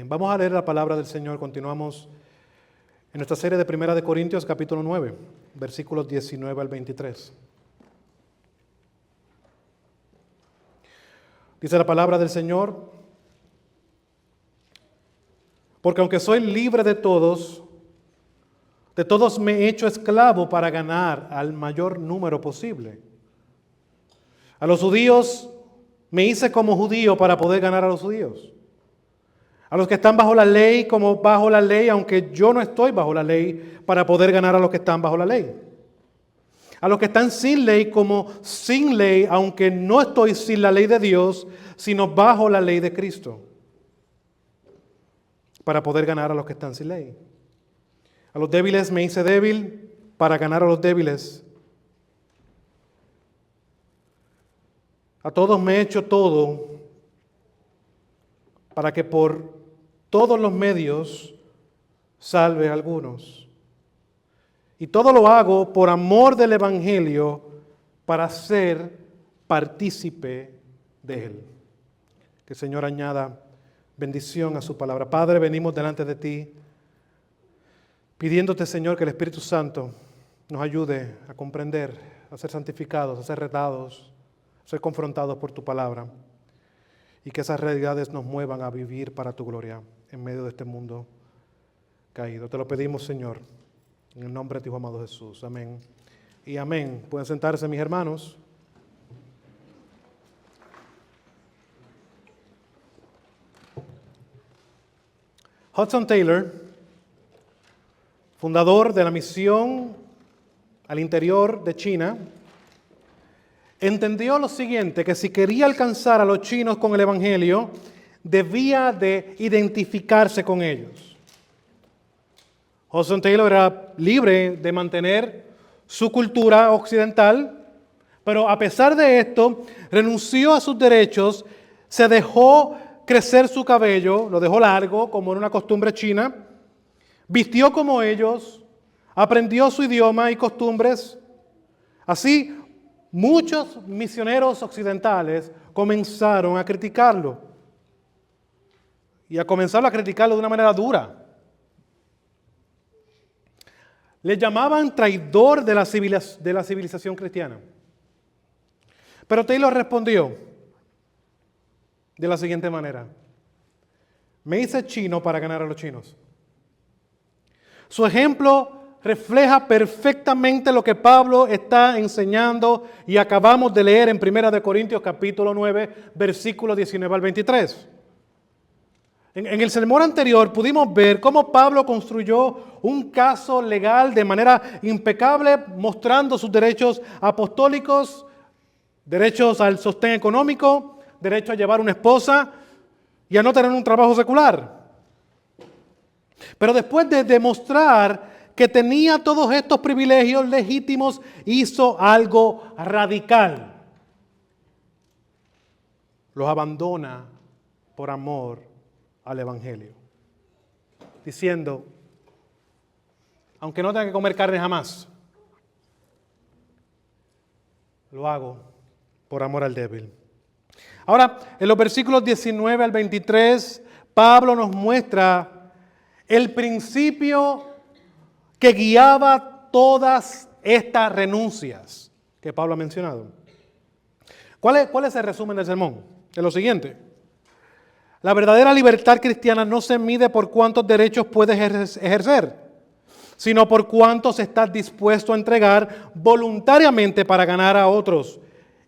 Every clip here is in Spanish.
Amén. Vamos a leer la palabra del Señor. Continuamos en nuestra serie de Primera de Corintios, capítulo 9, versículos 19 al 23. Dice la palabra del Señor: porque aunque soy libre de todos me he hecho esclavo para ganar al mayor número posible. A los judíos me hice como judío para poder ganar a los judíos. A los que están bajo la ley como bajo la ley, aunque yo no estoy bajo la ley, para poder ganar a los que están bajo la ley. A los que están sin ley como sin ley, aunque no estoy sin la ley de Dios, sino bajo la ley de Cristo, para poder ganar a los que están sin ley. A los débiles me hice débil para ganar a los débiles. A todos me he hecho todo para que por todos los medios salve a algunos. Y todo lo hago por amor del Evangelio, para ser partícipe de él. Que el Señor añada bendición a su palabra. Padre, venimos delante de ti, pidiéndote, Señor, que el Espíritu Santo nos ayude a comprender, a ser santificados, a ser retados, a ser confrontados por tu palabra, y que esas realidades nos muevan a vivir para tu gloria en medio de este mundo caído. Te lo pedimos, Señor, en el nombre de tu amado Jesús. Amén y amén. Pueden sentarse, mis hermanos. Hudson Taylor, fundador de la misión al interior de China, entendió lo siguiente: que si quería alcanzar a los chinos con el Evangelio, debía de identificarse con ellos. Hudson Taylor era libre de mantener su cultura occidental, pero a pesar de esto, renunció a sus derechos, se dejó crecer su cabello, lo dejó largo, como en una costumbre china, vistió como ellos, aprendió su idioma y costumbres. Así, muchos misioneros occidentales comenzaron a criticarlo. Y a comenzar a criticarlo de una manera dura. Le llamaban traidor de la civilización cristiana. Pero Taylor respondió de la siguiente manera: me hice chino para ganar a los chinos. Su ejemplo refleja perfectamente lo que Pablo está enseñando y acabamos de leer en 1 Corintios capítulo 9, versículos 19 al 23. En el sermón anterior pudimos ver cómo Pablo construyó un caso legal de manera impecable, mostrando sus derechos apostólicos, derechos al sostén económico, derecho a llevar una esposa y a no tener un trabajo secular. Pero después de demostrar que tenía todos estos privilegios legítimos, hizo algo radical. Los abandona por amor al Evangelio, diciendo: aunque no tenga que comer carne jamás, lo hago por amor al débil. Ahora, en los versículos 19 al 23, Pablo nos muestra el principio que guiaba todas estas renuncias que Pablo ha mencionado. ¿Cuál es el resumen del sermón? Es lo siguiente: la verdadera libertad cristiana no se mide por cuántos derechos puedes ejercer, sino por cuántos estás dispuesto a entregar voluntariamente para ganar a otros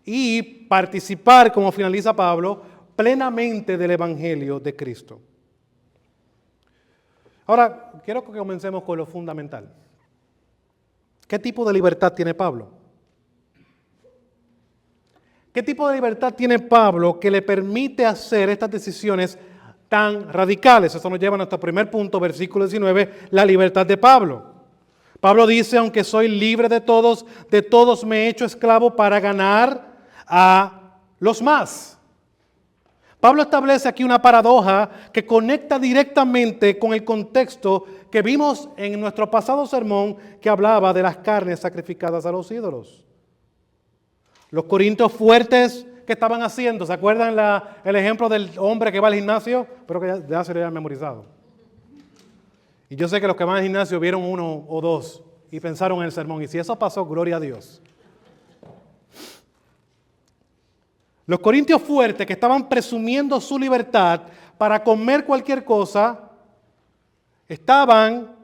y participar, como finaliza Pablo, plenamente del Evangelio de Cristo. Ahora, quiero que comencemos con lo fundamental. ¿Qué tipo de libertad tiene Pablo? ¿Qué tipo de libertad tiene Pablo que le permite hacer estas decisiones tan radicales? Eso nos lleva a nuestro primer punto, versículo 19, la libertad de Pablo. Pablo dice: aunque soy libre de todos me he hecho esclavo para ganar a los más. Pablo establece aquí una paradoja que conecta directamente con el contexto que vimos en nuestro pasado sermón, que hablaba de las carnes sacrificadas a los ídolos. Los corintios fuertes que estaban haciendo. ¿Se acuerdan el ejemplo del hombre que va al gimnasio? Pero que ya se lo habían memorizado. Y yo sé que los que van al gimnasio vieron uno o dos y pensaron en el sermón. Y si eso pasó, gloria a Dios. Los corintios fuertes que estaban presumiendo su libertad para comer cualquier cosa, estaban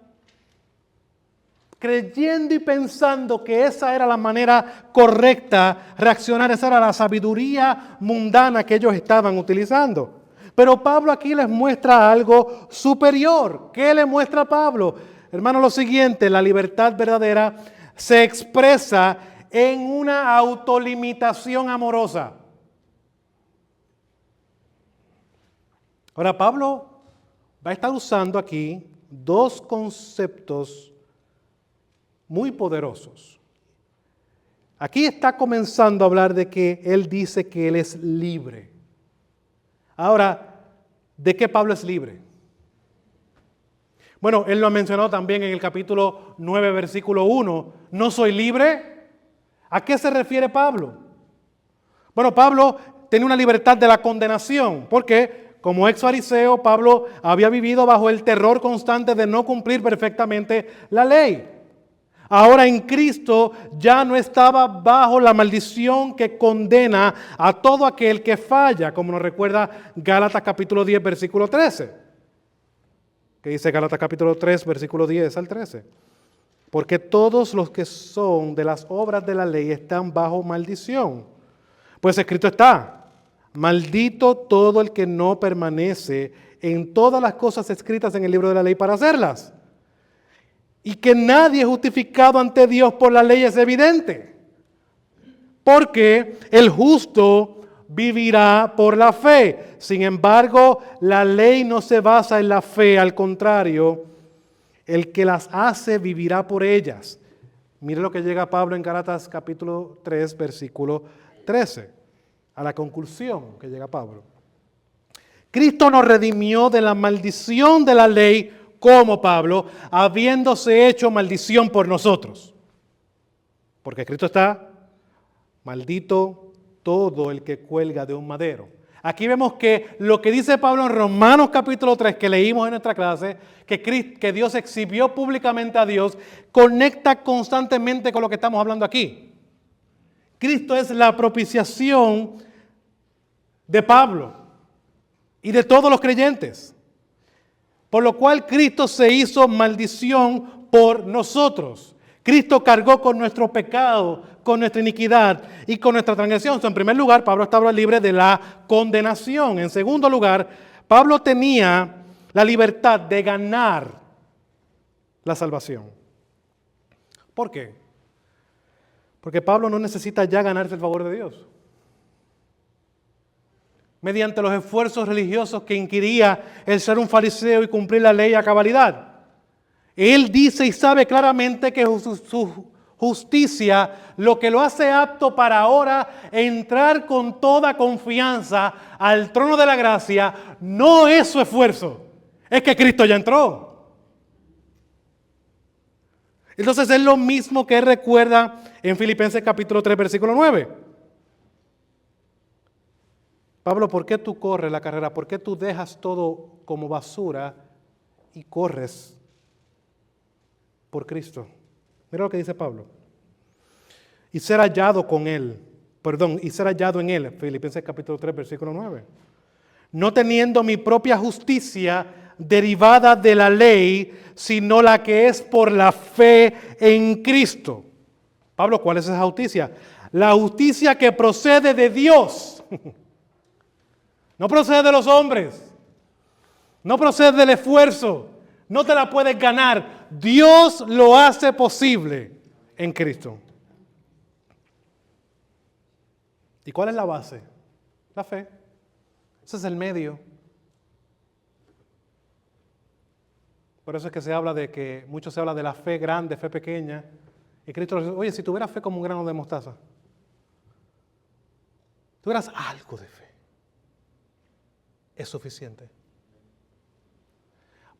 creyendo y pensando que esa era la manera correcta de reaccionar, esa era la sabiduría mundana que ellos estaban utilizando. Pero Pablo aquí les muestra algo superior. ¿Qué le muestra Pablo? Hermano, lo siguiente, la libertad verdadera se expresa en una autolimitación amorosa. Ahora, Pablo va a estar usando aquí dos conceptos muy poderosos. Aquí está comenzando a hablar de que él dice que él es libre. Ahora, ¿de qué Pablo es libre? Bueno, él lo ha mencionado también en el capítulo 9, versículo 1. ¿No soy libre? ¿A qué se refiere Pablo? Bueno, Pablo tiene una libertad de la condenación. ¿Por qué? Como ex fariseo, Pablo había vivido bajo el terror constante de no cumplir perfectamente la ley. Ahora en Cristo ya no estaba bajo la maldición que condena a todo aquel que falla, como nos recuerda Gálatas capítulo 10, versículo 13. ¿Qué dice Gálatas capítulo 3, versículo 10 al 13? Porque todos los que son de las obras de la ley están bajo maldición. Pues escrito está, maldito todo el que no permanece en todas las cosas escritas en el libro de la ley para hacerlas. Y que nadie es justificado ante Dios por la ley es evidente. Porque el justo vivirá por la fe. Sin embargo, la ley no se basa en la fe, al contrario, el que las hace vivirá por ellas. Mire lo que llega Pablo en Gálatas capítulo 3, versículo 13, a la conclusión que llega Pablo. Cristo nos redimió de la maldición de la ley, como Pablo, habiéndose hecho maldición por nosotros. Porque Cristo está, maldito todo el que cuelga de un madero. Aquí vemos que lo que dice Pablo en Romanos capítulo 3, que leímos en nuestra clase, que Dios exhibió públicamente a Dios, conecta constantemente con lo que estamos hablando aquí. Cristo es la propiciación de Pablo y de todos los creyentes. Por lo cual Cristo se hizo maldición por nosotros. Cristo cargó con nuestro pecado, con nuestra iniquidad y con nuestra transgresión. En primer lugar, Pablo estaba libre de la condenación. En segundo lugar, Pablo tenía la libertad de ganar la salvación. ¿Por qué? Porque Pablo no necesita ya ganarse el favor de Dios. Mediante los esfuerzos religiosos que inquiría el ser un fariseo y cumplir la ley a cabalidad. Él dice y sabe claramente que su justicia lo que lo hace apto para ahora entrar con toda confianza al trono de la gracia no es su esfuerzo, es que Cristo ya entró. Entonces es lo mismo que él recuerda en Filipenses capítulo 3, versículo 9. Pablo, ¿por qué tú corres la carrera? ¿Por qué tú dejas todo como basura y corres por Cristo? Mira lo que dice Pablo. Y ser hallado en él, Filipenses capítulo 3, versículo 9. No teniendo mi propia justicia derivada de la ley, sino la que es por la fe en Cristo. Pablo, ¿cuál es esa justicia? La justicia que procede de Dios. No procede de los hombres. No procede del esfuerzo. No te la puedes ganar. Dios lo hace posible en Cristo. ¿Y cuál es la base? La fe. Ese es el medio. Por eso es que mucho se habla de la fe grande, fe pequeña. Y Cristo dice, oye, si tuvieras fe como un grano de mostaza, tuvieras algo de fe, es suficiente.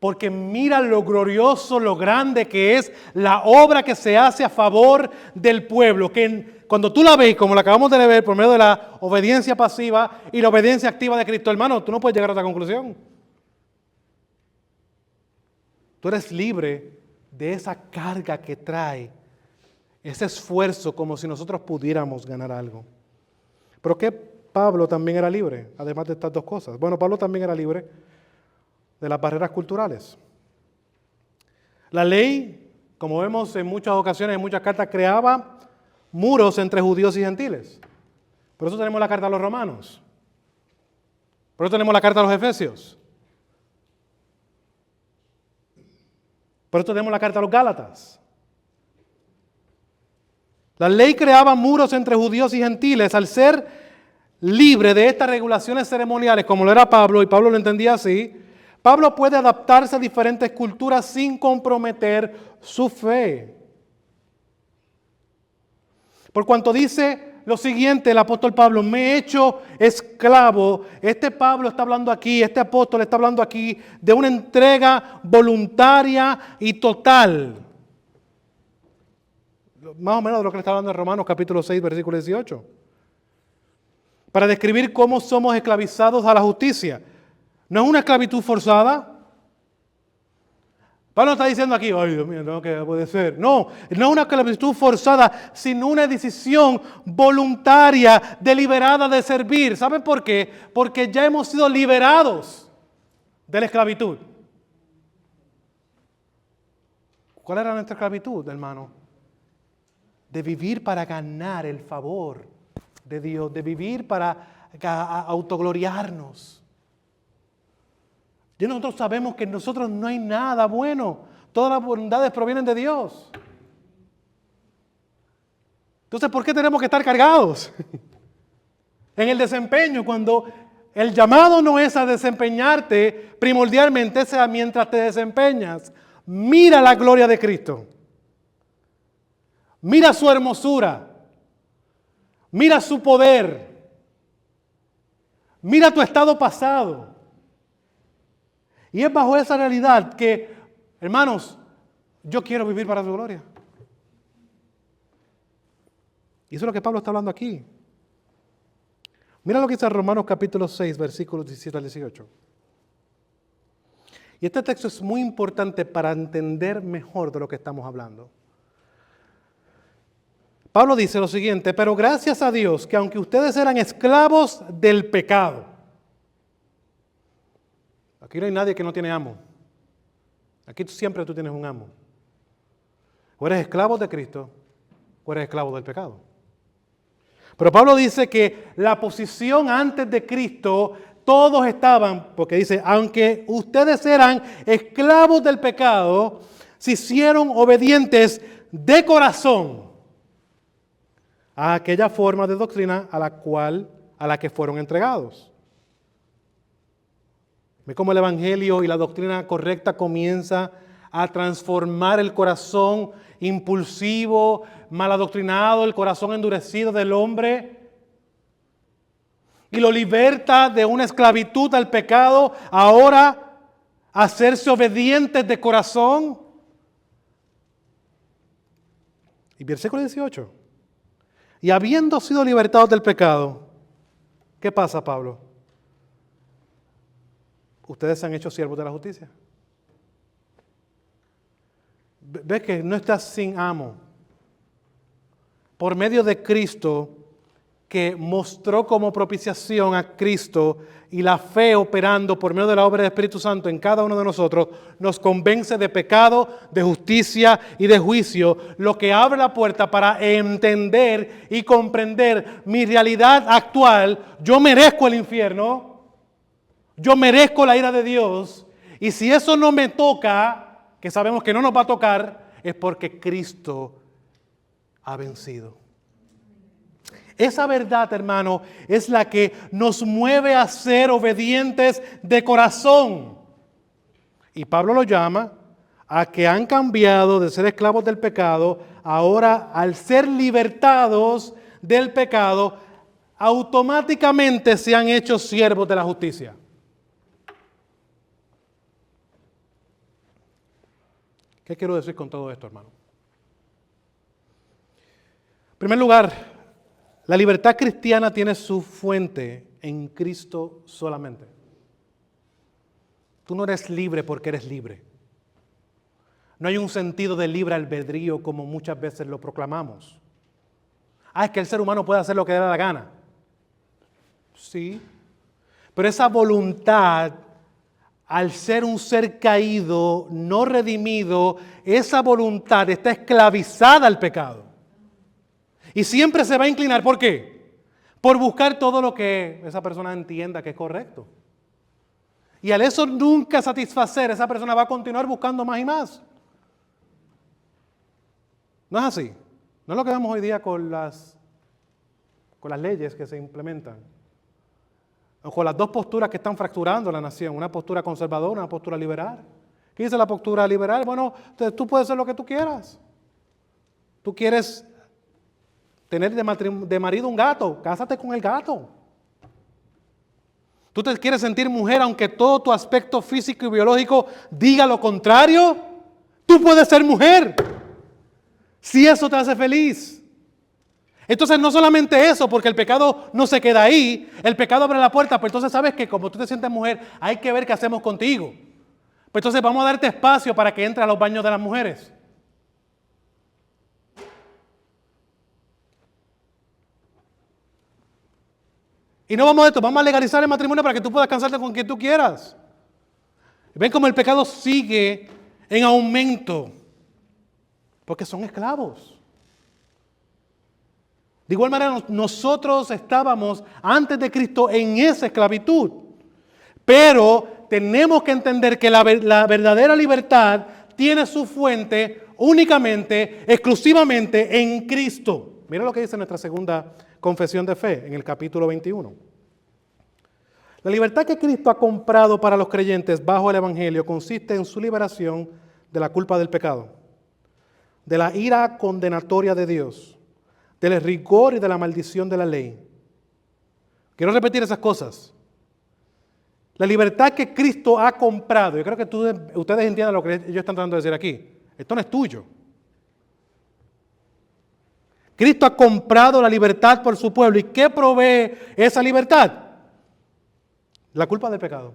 Porque mira lo glorioso, lo grande que es la obra que se hace a favor del pueblo. Cuando tú la ves, como la acabamos de ver por medio de la obediencia pasiva y la obediencia activa de Cristo, hermano, tú no puedes llegar a otra conclusión. Tú eres libre de esa carga que trae ese esfuerzo, como si nosotros pudiéramos ganar algo. ¿Pero qué? Pablo también era libre, además de estas dos cosas. Bueno, Pablo también era libre de las barreras culturales. La ley, como vemos en muchas ocasiones, en muchas cartas, creaba muros entre judíos y gentiles. Por eso tenemos la carta a los romanos. Por eso tenemos la carta a los efesios. Por eso tenemos la carta a los gálatas. La ley creaba muros entre judíos y gentiles. Al ser libre de estas regulaciones ceremoniales, como lo era Pablo, y Pablo lo entendía así, Pablo puede adaptarse a diferentes culturas sin comprometer su fe. Por cuanto dice lo siguiente el apóstol Pablo, me he hecho esclavo. Este Pablo está hablando aquí, este apóstol está hablando aquí de una entrega voluntaria y total. Más o menos de lo que le está hablando en Romanos capítulo 6, versículo 18. Para describir cómo somos esclavizados a la justicia. No es una esclavitud forzada. Pablo está diciendo aquí, ay Dios mío, no, que puede ser. No, no es una esclavitud forzada, sino una decisión voluntaria, deliberada de servir. ¿Saben por qué? Porque ya hemos sido liberados de la esclavitud. ¿Cuál era nuestra esclavitud, hermano? De vivir para ganar el favor de Dios, de vivir para autogloriarnos. Y nosotros sabemos que en nosotros no hay nada bueno. Todas las bondades provienen de Dios. Entonces, ¿por qué tenemos que estar cargados? En el desempeño, cuando el llamado no es a desempeñarte, primordialmente sea mientras te desempeñas. Mira la gloria de Cristo. Mira su hermosura. Mira su poder. Mira tu estado pasado. Y es bajo esa realidad que, hermanos, yo quiero vivir para su gloria. Y eso es lo que Pablo está hablando aquí. Mira lo que dice Romanos capítulo 6, versículos 17 al 18. Y este texto es muy importante para entender mejor de lo que estamos hablando. Pablo dice lo siguiente, pero gracias a Dios que aunque ustedes eran esclavos del pecado, aquí no hay nadie que no tiene amo. Aquí siempre tú tienes un amo. O eres esclavo de Cristo o eres esclavo del pecado. Pero Pablo dice que la posición antes de Cristo, todos estaban, porque dice, aunque ustedes eran esclavos del pecado, se hicieron obedientes de corazón a aquella forma de doctrina a la que fueron entregados. Ve cómo el evangelio y la doctrina correcta comienza a transformar el corazón impulsivo, mal adoctrinado, el corazón endurecido del hombre, y lo liberta de una esclavitud al pecado, ahora a hacerse obedientes de corazón. Y versículo 18. Y habiendo sido libertados del pecado, ¿qué pasa, Pablo? Ustedes se han hecho siervos de la justicia. ¿Ves que no estás sin amo? Por medio de Cristo, que mostró como propiciación a Cristo y la fe operando por medio de la obra del Espíritu Santo en cada uno de nosotros, nos convence de pecado, de justicia y de juicio, lo que abre la puerta para entender y comprender mi realidad actual. Yo merezco el infierno, yo merezco la ira de Dios, y si eso no me toca, que sabemos que no nos va a tocar, es porque Cristo ha vencido. Esa verdad, hermano, es la que nos mueve a ser obedientes de corazón. Y Pablo lo llama a que han cambiado de ser esclavos del pecado, ahora al ser libertados del pecado, automáticamente se han hecho siervos de la justicia. ¿Qué quiero decir con todo esto, hermano? En primer lugar, la libertad cristiana tiene su fuente en Cristo solamente. Tú no eres libre porque eres libre. No hay un sentido de libre albedrío como muchas veces lo proclamamos. Es que el ser humano puede hacer lo que le da la gana. Sí, pero esa voluntad, al ser un ser caído, no redimido, esa voluntad está esclavizada al pecado. Y siempre se va a inclinar, ¿por qué? Por buscar todo lo que esa persona entienda que es correcto. Y al eso nunca satisfacer, esa persona va a continuar buscando más y más. No es así. No es lo que vemos hoy día con las leyes que se implementan. O con las dos posturas que están fracturando la nación. Una postura conservadora, una postura liberal. ¿Qué dice la postura liberal? Bueno, tú puedes hacer lo que tú quieras. Tú quieres tener de marido un gato, cásate con el gato. ¿Tú te quieres sentir mujer aunque todo tu aspecto físico y biológico diga lo contrario? Tú puedes ser mujer, si eso te hace feliz. Entonces no solamente eso, porque el pecado no se queda ahí, el pecado abre la puerta, pero entonces sabes que como tú te sientes mujer, hay que ver qué hacemos contigo. Pues entonces vamos a darte espacio para que entres a los baños de las mujeres. Y no vamos a esto, vamos a legalizar el matrimonio para que tú puedas casarte con quien tú quieras. Ven cómo el pecado sigue en aumento, porque son esclavos. De igual manera, nosotros estábamos antes de Cristo en esa esclavitud, pero tenemos que entender que la verdadera libertad tiene su fuente únicamente, exclusivamente en Cristo. Mira lo que dice nuestra segunda confesión de fe en el capítulo 21. La libertad que Cristo ha comprado para los creyentes bajo el Evangelio consiste en su liberación de la culpa del pecado, de la ira condenatoria de Dios, del rigor y de la maldición de la ley. Quiero repetir esas cosas. La libertad que Cristo ha comprado, yo creo que ustedes entiendan lo que ellos están tratando de decir aquí. Esto no es tuyo. Cristo ha comprado la libertad por su pueblo. ¿Y qué provee esa libertad? La culpa del pecado.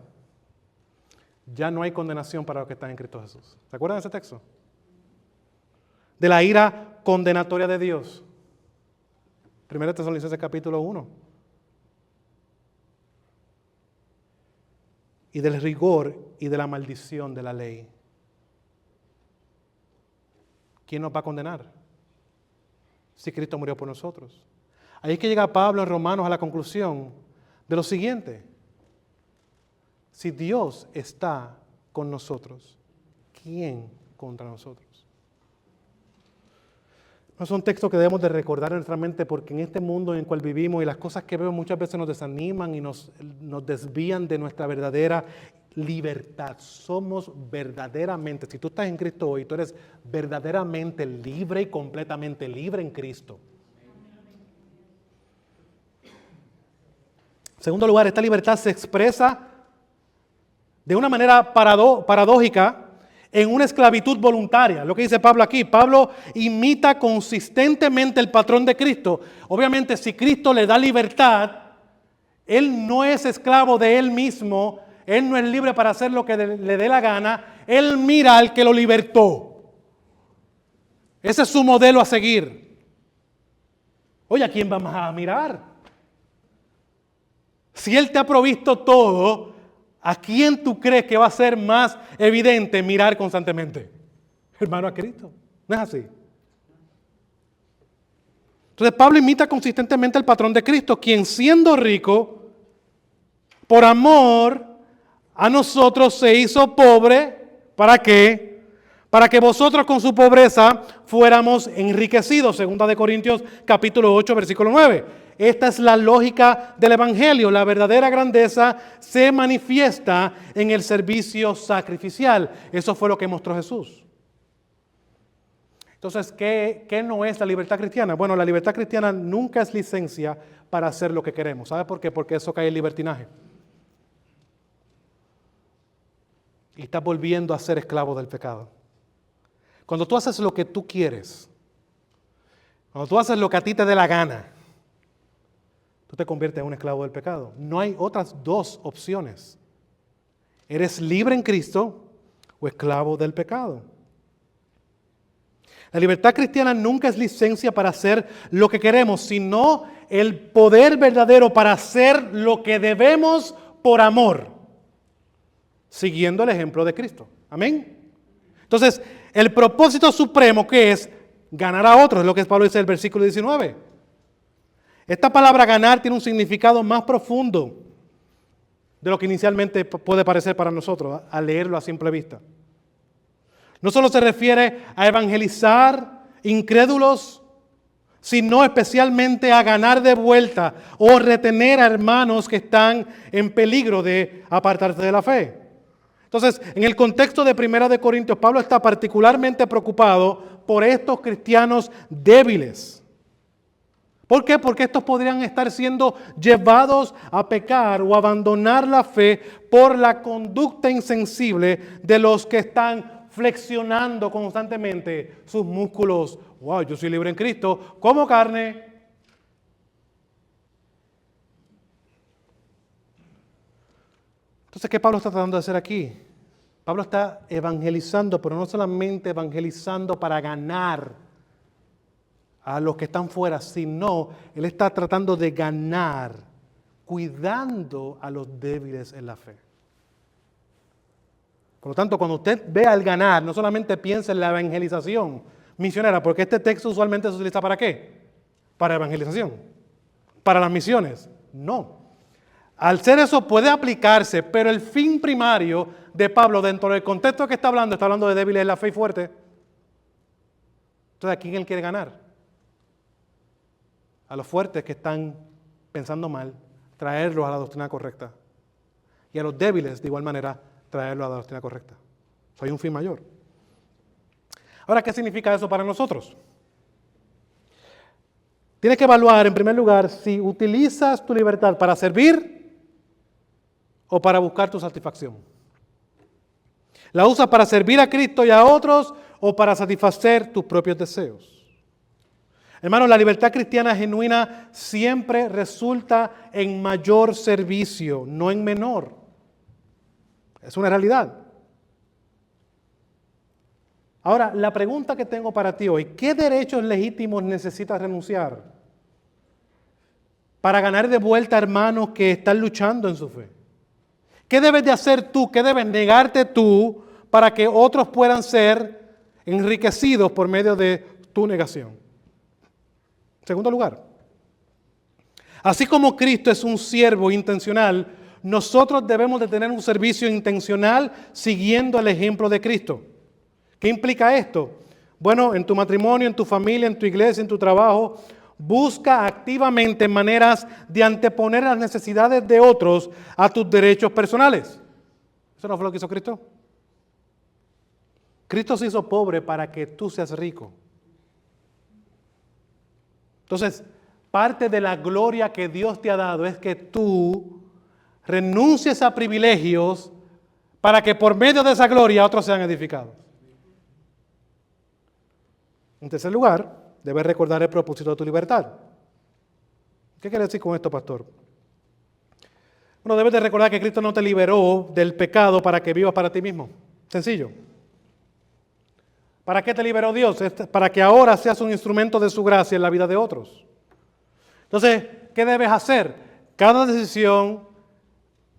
Ya no hay condenación para los que están en Cristo Jesús. ¿Se acuerdan de ese texto? De la ira condenatoria de Dios. 1 Tesalonicenses capítulo 1. Y del rigor y de la maldición de la ley. ¿Quién nos va a condenar? Si Cristo murió por nosotros. Ahí es que llega Pablo en Romanos a la conclusión de lo siguiente. Si Dios está con nosotros, ¿quién contra nosotros? No es un texto que debemos de recordar en nuestra mente porque en este mundo en el cual vivimos y las cosas que vemos muchas veces nos desaniman y nos desvían de nuestra verdadera libertad. Somos verdaderamente, si tú estás en Cristo hoy, tú eres verdaderamente libre y completamente libre en Cristo. En segundo lugar, esta libertad se expresa de una manera paradójica en una esclavitud voluntaria. Lo que dice Pablo aquí, Pablo imita consistentemente el patrón de Cristo. Obviamente, si Cristo le da libertad, Él no es esclavo de Él mismo, Él no es libre para hacer lo que le dé la gana, Él mira al que lo libertó. Ese es su modelo a seguir. Oye, ¿a quién vamos a mirar? Si Él te ha provisto todo, ¿a quién tú crees que va a ser más evidente mirar constantemente? Hermano, a Cristo. ¿No es así? Entonces Pablo imita consistentemente el patrón de Cristo, quien siendo rico, por amor a nosotros se hizo pobre. ¿Para qué? Para que vosotros con su pobreza fuéramos enriquecidos. Segunda de Corintios capítulo 8, versículo 9. Esta es la lógica del Evangelio. La verdadera grandeza se manifiesta en el servicio sacrificial. Eso fue lo que mostró Jesús. Entonces, ¿qué no es la libertad cristiana? Bueno, la libertad cristiana nunca es licencia para hacer lo que queremos. ¿Sabe por qué? Porque eso cae en libertinaje. Y estás volviendo a ser esclavo del pecado. Cuando tú haces lo que tú quieres, cuando tú haces lo que a ti te dé la gana, tú te conviertes en un esclavo del pecado. No hay otras dos opciones. ¿Eres libre en Cristo o esclavo del pecado? La libertad cristiana nunca es licencia para hacer lo que queremos, sino el poder verdadero para hacer lo que debemos por amor, siguiendo el ejemplo de Cristo. Amén. Entonces, el propósito supremo que es ganar a otros, es lo que Pablo dice en el versículo 19. Esta palabra ganar tiene un significado más profundo de lo que inicialmente puede parecer para nosotros al leerlo a simple vista. No solo se refiere a evangelizar incrédulos, sino especialmente a ganar de vuelta o retener a hermanos que están en peligro de apartarse de la fe. Entonces, en el contexto de 1 Corintios, Pablo está particularmente preocupado por estos cristianos débiles. ¿Por qué? Porque estos podrían estar siendo llevados a pecar o abandonar la fe por la conducta insensible de los que están flexionando constantemente sus músculos. Wow, yo soy libre en Cristo, como carne. Entonces, ¿qué Pablo está tratando de hacer aquí? Pablo está evangelizando, pero no solamente evangelizando para ganar a los que están fuera, sino él está tratando de ganar, cuidando a los débiles en la fe. Por lo tanto, cuando usted ve al ganar, no solamente piensa en la evangelización misionera, porque este texto usualmente se utiliza ¿para qué? Para evangelización, para las misiones. No. Al ser eso puede aplicarse, pero el fin primario de Pablo dentro del contexto que está hablando de débiles en la fe y fuerte. Entonces, ¿a quién él quiere ganar? A los fuertes que están pensando mal, traerlos a la doctrina correcta. Y a los débiles, de igual manera, traerlos a la doctrina correcta. Eso hay un fin mayor. Ahora, ¿qué significa eso para nosotros? Tienes que evaluar, en primer lugar, si utilizas tu libertad para servir o para buscar tu satisfacción. ¿La usas para servir a Cristo y a otros o para satisfacer tus propios deseos? Hermanos, la libertad cristiana genuina siempre resulta en mayor servicio, no en menor. Es una realidad. Ahora, la pregunta que tengo para ti hoy, ¿qué derechos legítimos necesitas renunciar para ganar de vuelta a hermanos que están luchando en su fe? ¿Qué debes de hacer tú? ¿Qué debes negarte tú para que otros puedan ser enriquecidos por medio de tu negación? En segundo lugar, así como Cristo es un siervo intencional, nosotros debemos de tener un servicio intencional siguiendo el ejemplo de Cristo. ¿Qué implica esto? Bueno, en tu matrimonio, en tu familia, en tu iglesia, en tu trabajo, busca activamente maneras de anteponer las necesidades de otros a tus derechos personales. ¿Eso no fue lo que hizo Cristo? Cristo se hizo pobre para que tú seas rico. Entonces, parte de la gloria que Dios te ha dado es que tú renuncies a privilegios para que por medio de esa gloria otros sean edificados. En tercer lugar, debes recordar el propósito de tu libertad. ¿Qué quiere decir con esto, pastor? Bueno, debes de recordar que Cristo no te liberó del pecado para que vivas para ti mismo. Sencillo. ¿Para qué te liberó Dios? Es para que ahora seas un instrumento de su gracia en la vida de otros. Entonces, ¿qué debes hacer? Cada decisión,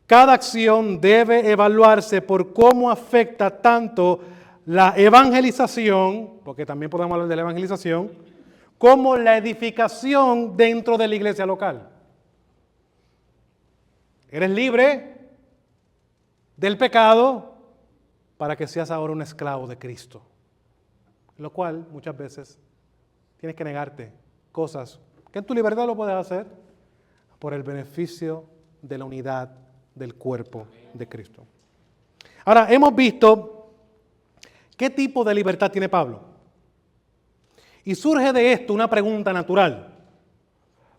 cada acción debe evaluarse por cómo afecta tanto la evangelización, porque también podemos hablar de la evangelización, como la edificación dentro de la iglesia local. Eres libre del pecado para que seas ahora un esclavo de Cristo. Lo cual muchas veces tienes que negarte cosas que en tu libertad lo puedes hacer por el beneficio de la unidad del cuerpo de Cristo. Ahora, hemos visto qué tipo de libertad tiene Pablo. Y surge de esto una pregunta natural.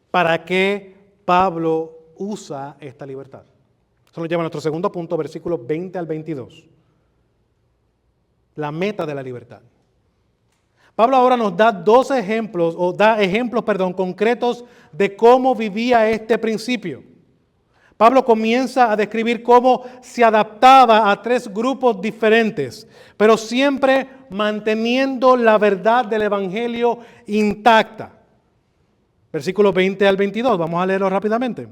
¿Para qué Pablo usa esta libertad? Eso nos lleva a nuestro segundo punto, versículos 20 al 22. La meta de la libertad. Pablo ahora nos da dos ejemplos, o da ejemplos, concretos de cómo vivía este principio. Pablo comienza a describir cómo se adaptaba a tres grupos diferentes, pero siempre manteniendo la verdad del Evangelio intacta. Versículos 20 al 22, vamos a leerlo rápidamente.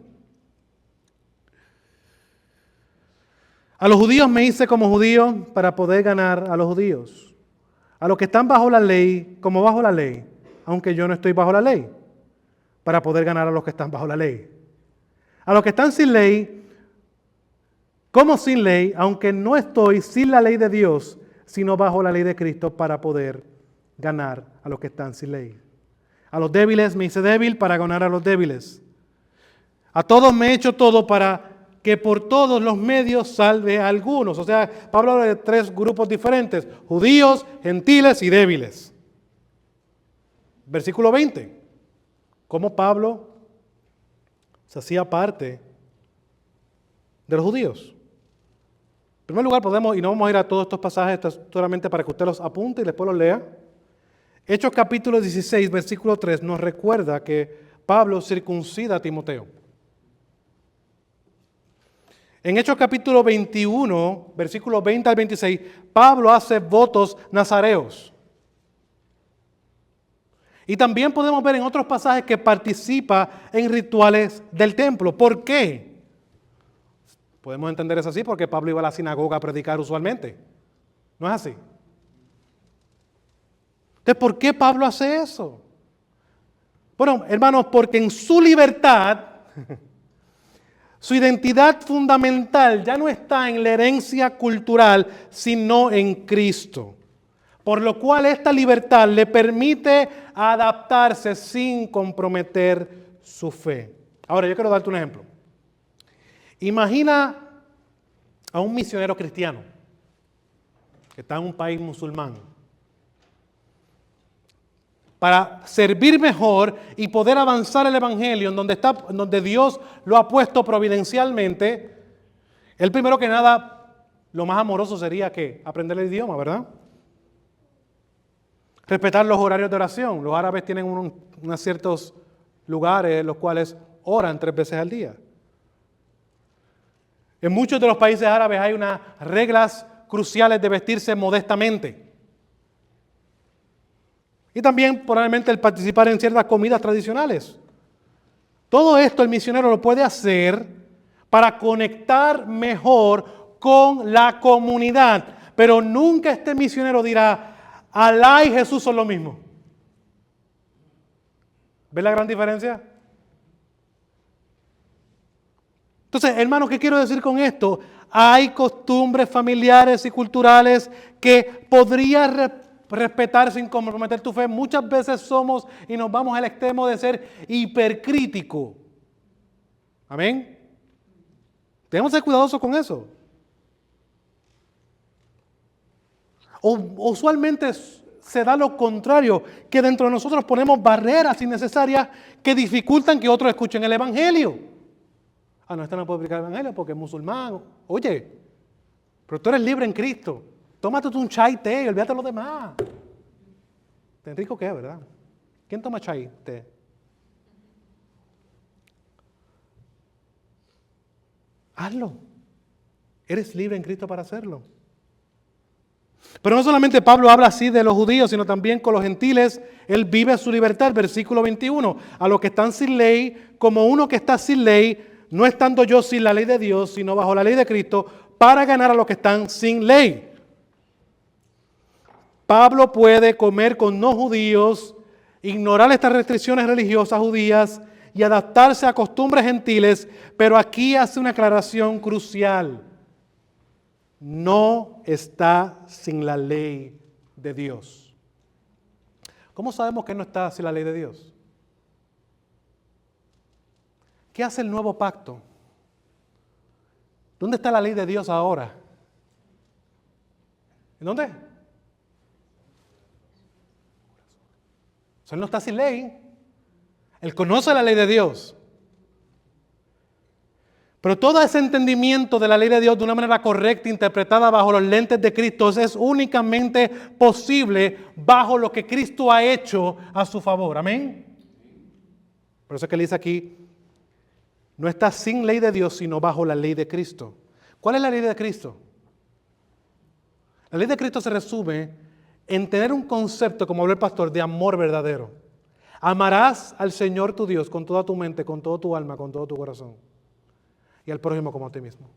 A los judíos me hice como judío para poder ganar a los judíos. A los que están bajo la ley, como bajo la ley, aunque yo no estoy bajo la ley, para poder ganar a los que están bajo la ley. A los que están sin ley, como sin ley, aunque no estoy sin la ley de Dios, sino bajo la ley de Cristo, para poder ganar a los que están sin ley. A los débiles me hice débil para ganar a los débiles. A todos me he hecho todo para que por todos los medios salve a algunos. O sea, Pablo habla de tres grupos diferentes: judíos, gentiles y débiles. Versículo 20. ¿Cómo Pablo se hacía parte de los judíos? En primer lugar, podemos, y no vamos a ir a todos estos pasajes, esto es solamente para que usted los apunte y después los lea. Hechos capítulo 16, versículo 3, nos recuerda que Pablo circuncida a Timoteo. En Hechos capítulo 21, versículos 20 al 26, Pablo hace votos nazareos. Y también podemos ver en otros pasajes que participa en rituales del templo. ¿Por qué? Podemos entender eso así porque Pablo iba a la sinagoga a predicar usualmente. ¿No es así? Entonces, ¿por qué Pablo hace eso? Bueno, hermanos, porque en su libertad, su identidad fundamental ya no está en la herencia cultural, sino en Cristo. Por lo cual esta libertad le permite adaptarse sin comprometer su fe. Ahora, yo quiero darte un ejemplo. Imagina a un misionero cristiano que está en un país musulmán. Para servir mejor y poder avanzar el Evangelio en donde Dios lo ha puesto providencialmente, el primero que nada, lo más amoroso sería que aprender el idioma, ¿verdad? Respetar los horarios de oración. Los árabes tienen unos ciertos lugares en los cuales oran 3 veces al día. En muchos de los países árabes hay unas reglas cruciales de vestirse modestamente. Y también probablemente el participar en ciertas comidas tradicionales. Todo esto el misionero lo puede hacer para conectar mejor con la comunidad. Pero nunca este misionero dirá: Alá y Jesús son lo mismo. ¿Ves la gran diferencia? Entonces, hermanos, ¿qué quiero decir con esto? Hay costumbres familiares y culturales que podrías respetar sin comprometer tu fe. Muchas veces somos y nos vamos al extremo de ser hipercrítico. Amén. Tenemos que ser cuidadosos con eso. Usualmente se da lo contrario, que dentro de nosotros ponemos barreras innecesarias que dificultan que otros escuchen el Evangelio. Ah, no, este no puede predicar el Evangelio porque es musulmán. Oye, pero tú eres libre en Cristo. Tómate un chai té y olvídate de los demás. Tan rico que es, ¿verdad? ¿Quién toma chai té? Hazlo. Eres libre en Cristo para hacerlo. Pero no solamente Pablo habla así de los judíos, sino también con los gentiles. Él vive su libertad. Versículo 21. A los que están sin ley, como uno que está sin ley, no estando yo sin la ley de Dios, sino bajo la ley de Cristo, para ganar a los que están sin ley. Pablo puede comer con no judíos, ignorar estas restricciones religiosas judías y adaptarse a costumbres gentiles, pero aquí hace una aclaración crucial. No está sin la ley de Dios. ¿Cómo sabemos que no está sin la ley de Dios? ¿Qué hace el nuevo pacto? ¿Dónde está la ley de Dios ahora? ¿En dónde? Él no está sin ley. Él conoce la ley de Dios. Pero todo ese entendimiento de la ley de Dios de una manera correcta, interpretada bajo los lentes de Cristo, es únicamente posible bajo lo que Cristo ha hecho a su favor. Amén. Por eso es que él dice aquí, no está sin ley de Dios, sino bajo la ley de Cristo. ¿Cuál es la ley de Cristo? La ley de Cristo se resume en tener un concepto, como habló el pastor, de amor verdadero. Amarás al Señor tu Dios con toda tu mente, con todo tu alma, con todo tu corazón. Y al prójimo como a ti mismo.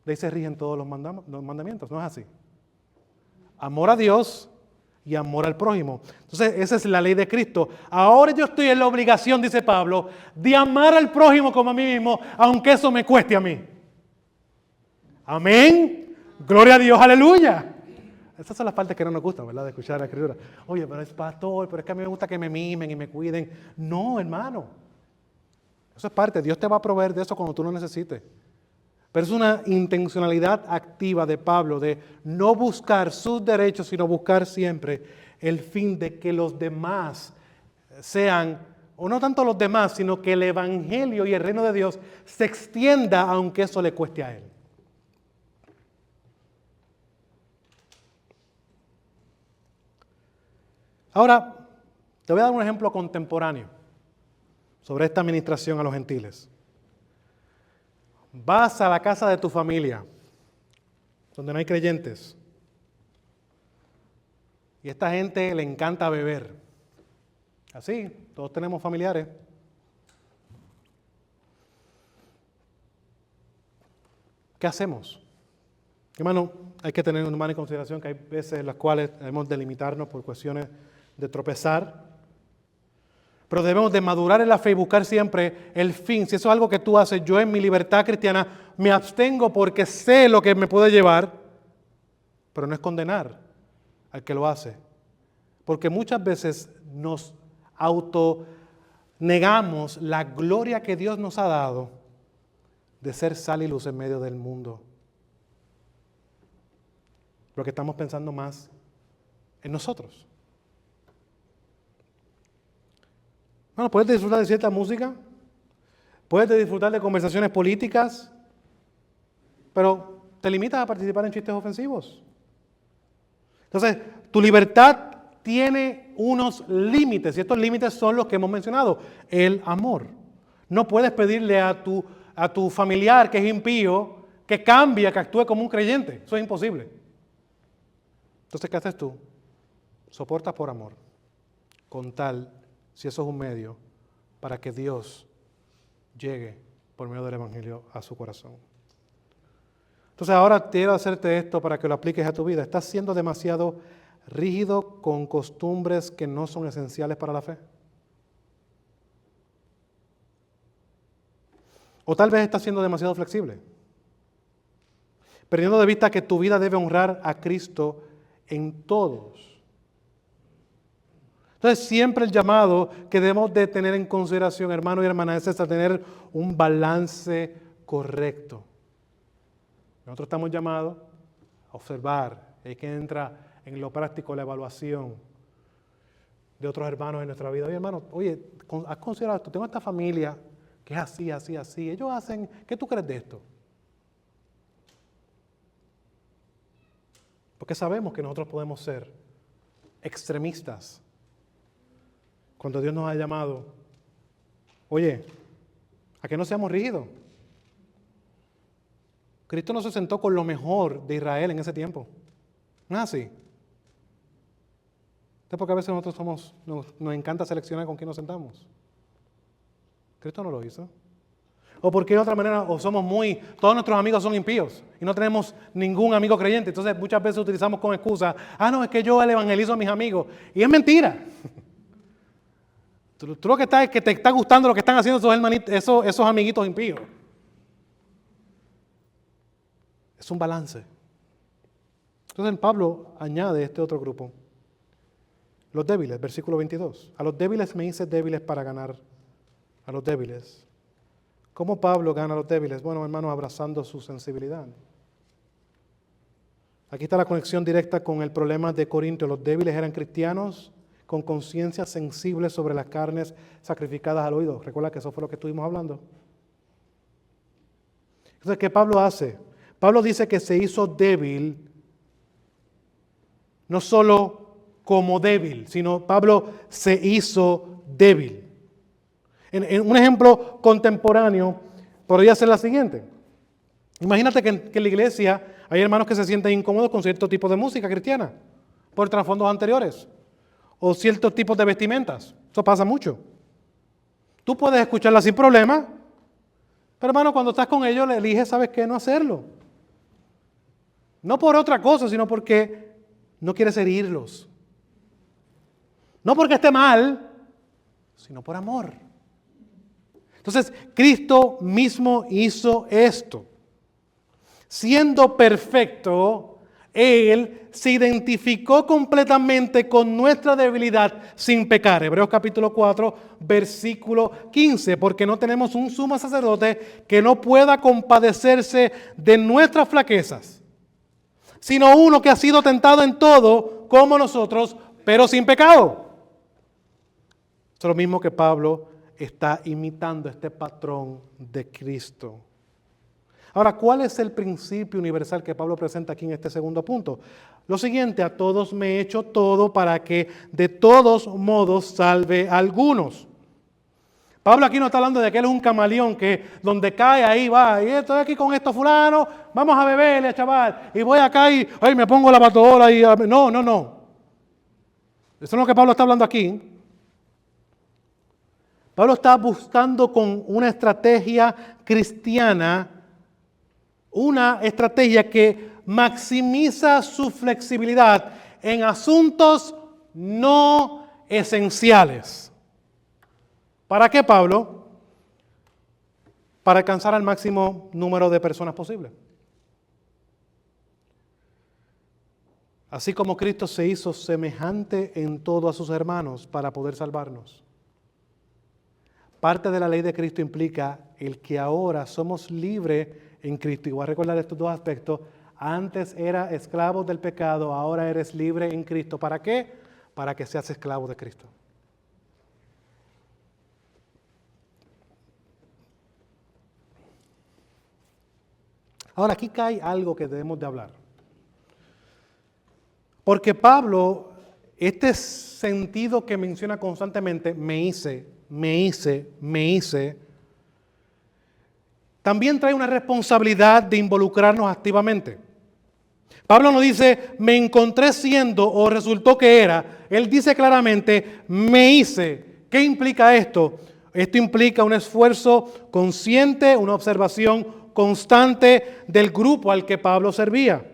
De ahí se rigen todos los mandamientos, ¿no es así? Amor a Dios y amor al prójimo. Entonces, esa es la ley de Cristo. Ahora yo estoy en la obligación, dice Pablo, de amar al prójimo como a mí mismo, aunque eso me cueste a mí. Amén. Gloria a Dios, aleluya. Esas son las partes que no nos gustan, ¿verdad? De escuchar la Escritura. Oye, pero es pastor, pero es que a mí me gusta que me mimen y me cuiden. No, hermano. Eso es parte, Dios te va a proveer de eso cuando tú lo necesites. Pero es una intencionalidad activa de Pablo de no buscar sus derechos, sino buscar siempre el fin de que los demás sean, o no tanto los demás, sino que el Evangelio y el reino de Dios se extienda aunque eso le cueste a él. Ahora, te voy a dar un ejemplo contemporáneo sobre esta administración a los gentiles. Vas a la casa de tu familia, donde no hay creyentes, y a esta gente le encanta beber. Así, todos tenemos familiares. ¿Qué hacemos? Hermano, hay que tener en consideración que hay veces en las cuales debemos delimitarnos por cuestiones de tropezar. Pero debemos de madurar en la fe y buscar siempre el fin. Si eso es algo que tú haces, yo en mi libertad cristiana me abstengo porque sé lo que me puede llevar, pero no es condenar al que lo hace. Porque muchas veces nos autonegamos la gloria que Dios nos ha dado de ser sal y luz en medio del mundo. Porque estamos pensando más en nosotros. Bueno, puedes disfrutar de cierta música, puedes disfrutar de conversaciones políticas, pero te limitas a participar en chistes ofensivos. Entonces, tu libertad tiene unos límites, y estos límites son los que hemos mencionado, el amor. No puedes pedirle a tu familiar que es impío que cambie, que actúe como un creyente. Eso es imposible. Entonces, ¿qué haces tú? Soportas por amor, con tal, si eso es un medio, para que Dios llegue por medio del Evangelio a su corazón. Entonces ahora quiero hacerte esto para que lo apliques a tu vida. ¿Estás siendo demasiado rígido con costumbres que no son esenciales para la fe? O tal vez estás siendo demasiado flexible, perdiendo de vista que tu vida debe honrar a Cristo en todos. Entonces siempre el llamado que debemos de tener en consideración, hermano y hermana, es a tener un balance correcto. Nosotros estamos llamados a observar, hay que entra en lo práctico la evaluación de otros hermanos en nuestra vida. Oye, hermano, ¿has considerado esto? Tengo esta familia que es así, así, así. Ellos hacen, ¿qué tú crees de esto? Porque sabemos que nosotros podemos ser extremistas cuando Dios nos ha llamado, oye, a que no seamos rígidos. Cristo no se sentó con lo mejor de Israel en ese tiempo. No es así. Es porque a veces nosotros nos encanta seleccionar con quién nos sentamos. Cristo no lo hizo. O porque de otra manera, todos nuestros amigos son impíos y no tenemos ningún amigo creyente. Entonces muchas veces utilizamos como excusa, no, es que yo le evangelizo a mis amigos. Y es mentira. Tú lo que está es que te está gustando lo que están haciendo esos amiguitos impíos. Es un balance. Entonces Pablo añade este otro grupo. Los débiles, versículo 22. A los débiles me hice débiles para ganar a los débiles. ¿Cómo Pablo gana a los débiles? Bueno, hermanos, abrazando su sensibilidad. Aquí está la conexión directa con el problema de Corinto. Los débiles eran cristianos con conciencia sensible sobre las carnes sacrificadas al oído. Recuerda que eso fue lo que estuvimos hablando. Entonces, ¿qué Pablo hace? Pablo dice que se hizo débil, no solo como débil, sino Pablo se hizo débil. En un ejemplo contemporáneo podría ser la siguiente. Imagínate que en la iglesia hay hermanos que se sienten incómodos con cierto tipo de música cristiana por trasfondos anteriores o ciertos tipos de vestimentas. Eso pasa mucho. Tú puedes escucharla sin problema, pero hermano, cuando estás con ellos, le eliges, ¿sabes qué? No hacerlo. No por otra cosa, sino porque no quieres herirlos. No porque esté mal, sino por amor. Entonces, Cristo mismo hizo esto. Siendo perfecto, Él se identificó completamente con nuestra debilidad sin pecar. Hebreos capítulo 4, versículo 15. Porque no tenemos un sumo sacerdote que no pueda compadecerse de nuestras flaquezas, sino uno que ha sido tentado en todo como nosotros, pero sin pecado. Es lo mismo que Pablo está imitando este patrón de Cristo. Ahora, ¿cuál es el principio universal que Pablo presenta aquí en este segundo punto? Lo siguiente: a todos me he hecho todo para que de todos modos salve a algunos. Pablo aquí no está hablando de que él es un camaleón que donde cae ahí va, y estoy aquí con estos fulanos, vamos a beberle, chaval, y voy acá y ay, me pongo la batola y no. Eso es lo que Pablo está hablando aquí. Pablo está buscando con una estrategia cristiana, una estrategia que maximiza su flexibilidad en asuntos no esenciales. ¿Para qué, Pablo? Para alcanzar al máximo número de personas posible. Así como Cristo se hizo semejante en todo a sus hermanos para poder salvarnos. Parte de la ley de Cristo implica el que ahora somos libres en Cristo. Y voy a recordar estos dos aspectos. Antes era esclavo del pecado, ahora eres libre en Cristo. ¿Para qué? Para que seas esclavo de Cristo. Ahora, aquí cae algo que debemos de hablar. Porque Pablo, este sentido que menciona constantemente, me hice, también trae una responsabilidad de involucrarnos activamente. Pablo no dice, me encontré siendo o resultó que era. Él dice claramente, me hice. ¿Qué implica esto? Esto implica un esfuerzo consciente, una observación constante del grupo al que Pablo servía.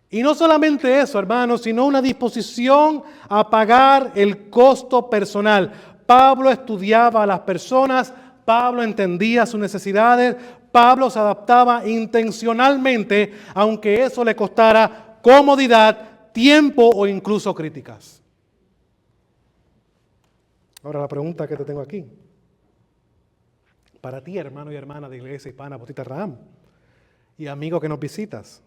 Y no solamente eso, hermanos, sino una disposición a pagar el costo personal. Pablo estudiaba a las personas, Pablo entendía sus necesidades, Pablo se adaptaba intencionalmente, aunque eso le costara comodidad, tiempo o incluso críticas. Ahora la pregunta que te tengo aquí. Para ti, hermano y hermana de Iglesia Hispana Bautista Abraham, y amigo que nos visitas,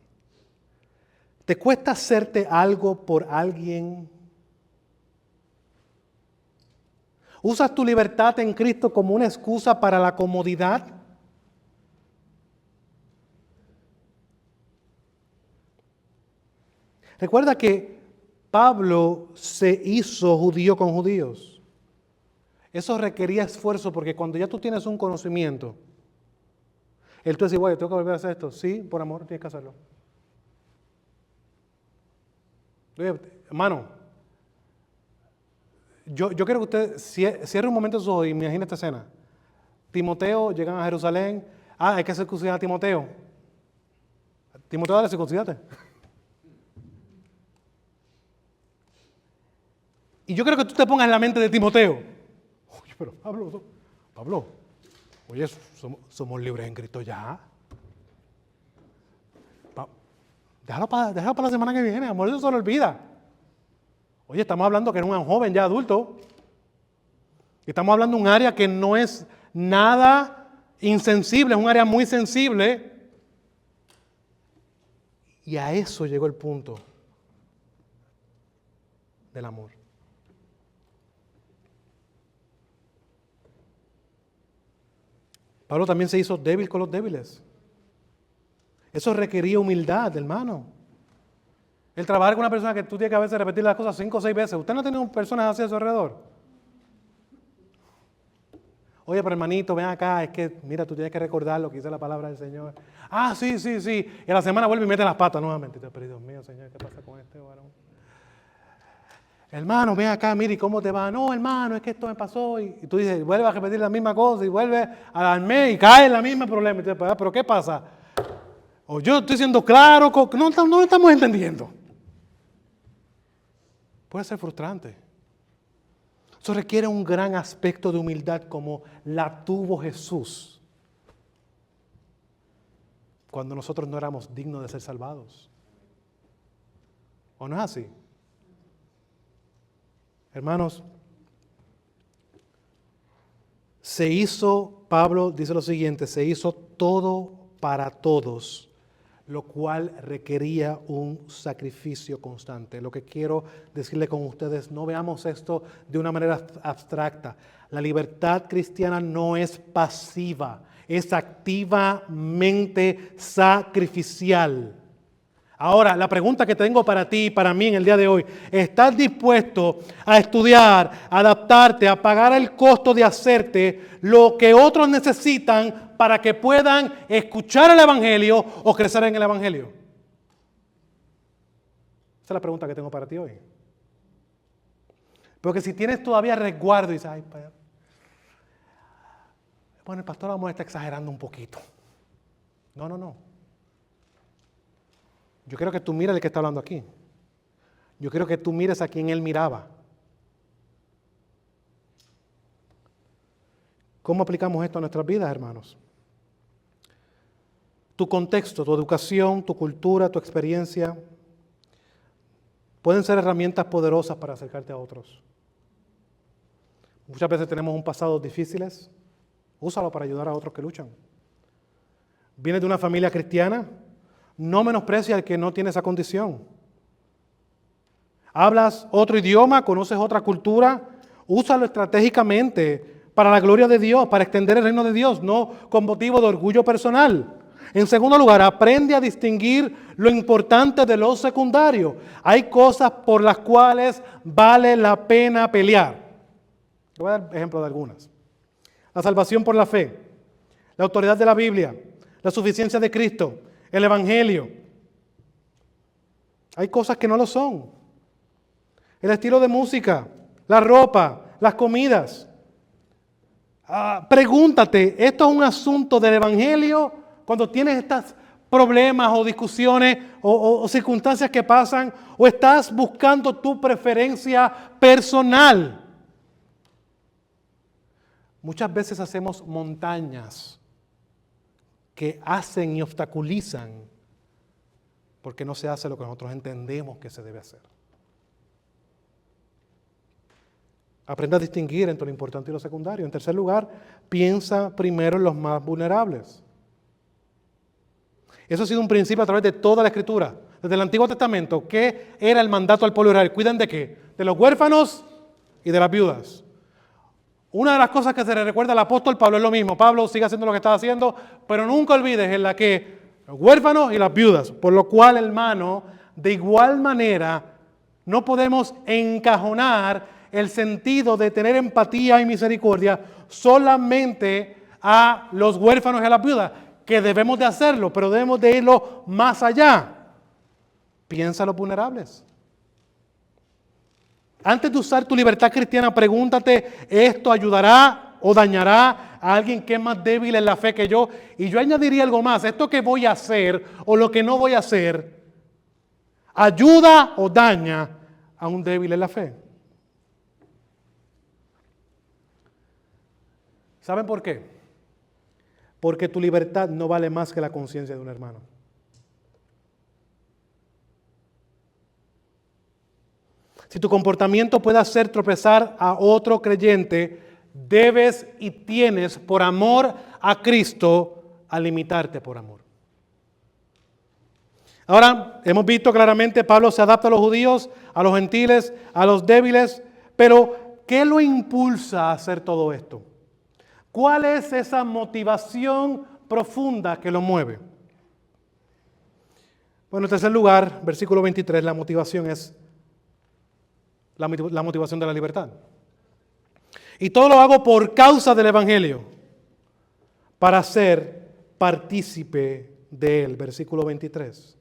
¿te cuesta hacerte algo por alguien? ¿Usas tu libertad en Cristo como una excusa para la comodidad? Recuerda que Pablo se hizo judío con judíos. Eso requería esfuerzo porque cuando ya tú tienes un conocimiento, él tú dice, bueno, tengo que volver a hacer esto. Sí, por amor, tienes que hacerlo. Oye, hermano, yo quiero que usted cierre un momento sus ojos y imagine esta escena. Timoteo, llegan a Jerusalén. Hay que circuncidar a Timoteo. Timoteo, dale, circuncidate. Y yo quiero que tú te pongas en la mente de Timoteo. Oye, pero Pablo, oye, somos libres en Cristo ya. Déjalo para la semana que viene, amor, eso se lo olvida. Oye, estamos hablando que era un joven ya adulto. Estamos hablando de un área que no es nada insensible, es un área muy sensible. Y a eso llegó el punto de del amor. Pablo también se hizo débil con los débiles. Eso requería humildad, hermano. El trabajar con una persona que tú tienes que a veces repetir las cosas 5 o 6 veces. ¿Usted no ha tenido personas así a su alrededor? Oye, pero hermanito, ven acá, es que, mira, tú tienes que recordar lo que dice la palabra del Señor. Ah, sí. Y a la semana vuelve y mete las patas nuevamente. Pero Dios mío, Señor, ¿qué pasa con este varón? Hermano, ven acá, mire, ¿cómo te va? No, hermano, es que esto me pasó. Y tú dices, vuelve a repetir la misma cosa y vuelve al mes y cae en la misma problema. Y tú dices, pero ¿qué pasa? O yo estoy siendo claro, no estamos entendiendo. Puede ser frustrante. Eso requiere un gran aspecto de humildad como la tuvo Jesús cuando nosotros no éramos dignos de ser salvados. ¿O no es así? Hermanos, Pablo dice lo siguiente, se hizo todo para todos, lo cual requería un sacrificio constante. Lo que quiero decirle con ustedes, no veamos esto de una manera abstracta. La libertad cristiana no es pasiva, es activamente sacrificial. Ahora, la pregunta que tengo para ti y para mí en el día de hoy, ¿estás dispuesto a estudiar, a adaptarte, a pagar el costo de hacerte lo que otros necesitan para que puedan escuchar el Evangelio o crecer en el Evangelio? Esa es la pregunta que tengo para ti hoy. Porque si tienes todavía resguardo y dices, ay, bueno, el pastor Amor está exagerando un poquito. No. Yo quiero que tú mires el que está hablando aquí. Yo quiero que tú mires a quien él miraba. ¿Cómo aplicamos esto a nuestras vidas, hermanos? Tu contexto, tu educación, tu cultura, tu experiencia pueden ser herramientas poderosas para acercarte a otros. Muchas veces tenemos un pasado difíciles. Úsalo para ayudar a otros que luchan. ¿Vienes de una familia cristiana? No menosprecia al que no tiene esa condición. ¿Hablas otro idioma? ¿Conoces otra cultura? Úsalo estratégicamente para la gloria de Dios, para extender el reino de Dios, no con motivo de orgullo personal. En segundo lugar, aprende a distinguir lo importante de lo secundario. Hay cosas por las cuales vale la pena pelear. Te voy a dar ejemplo de algunas. La salvación por la fe, la autoridad de la Biblia, la suficiencia de Cristo, el Evangelio. Hay cosas que no lo son. El estilo de música, la ropa, las comidas. Pregúntate, ¿esto es un asunto del Evangelio? Cuando tienes estos problemas o discusiones o circunstancias que pasan, o estás buscando tu preferencia personal. Muchas veces hacemos montañas que hacen y obstaculizan porque no se hace lo que nosotros entendemos que se debe hacer. Aprende a distinguir entre lo importante y lo secundario. En tercer lugar, piensa primero en los más vulnerables. Eso ha sido un principio a través de toda la Escritura. Desde el Antiguo Testamento, ¿qué era el mandato al pueblo de Israel? ¿Cuidan de qué? De los huérfanos y de las viudas. Una de las cosas que se le recuerda al apóstol Pablo es lo mismo. Pablo sigue haciendo lo que estaba haciendo, pero nunca olvides en la que los huérfanos y las viudas. Por lo cual, hermano, de igual manera, no podemos encajonar el sentido de tener empatía y misericordia solamente a los huérfanos y a las viudas, que debemos de hacerlo, pero debemos de irlo más allá. Piensa en los vulnerables. Antes de usar tu libertad cristiana, pregúntate, ¿esto ayudará o dañará a alguien que es más débil en la fe que yo? Y yo añadiría algo más, ¿esto que voy a hacer o lo que no voy a hacer ayuda o daña a un débil en la fe? ¿Saben por qué? Porque tu libertad no vale más que la conciencia de un hermano. Si tu comportamiento puede hacer tropezar a otro creyente, debes y tienes, por amor a Cristo, a limitarte por amor. Ahora, hemos visto claramente, Pablo se adapta a los judíos, a los gentiles, a los débiles, pero ¿qué lo impulsa a hacer todo esto? ¿Cuál es esa motivación profunda que lo mueve? Bueno, en tercer lugar, versículo 23, la motivación es la motivación de la libertad. Y todo lo hago por causa del Evangelio, para ser partícipe de él. Versículo 23.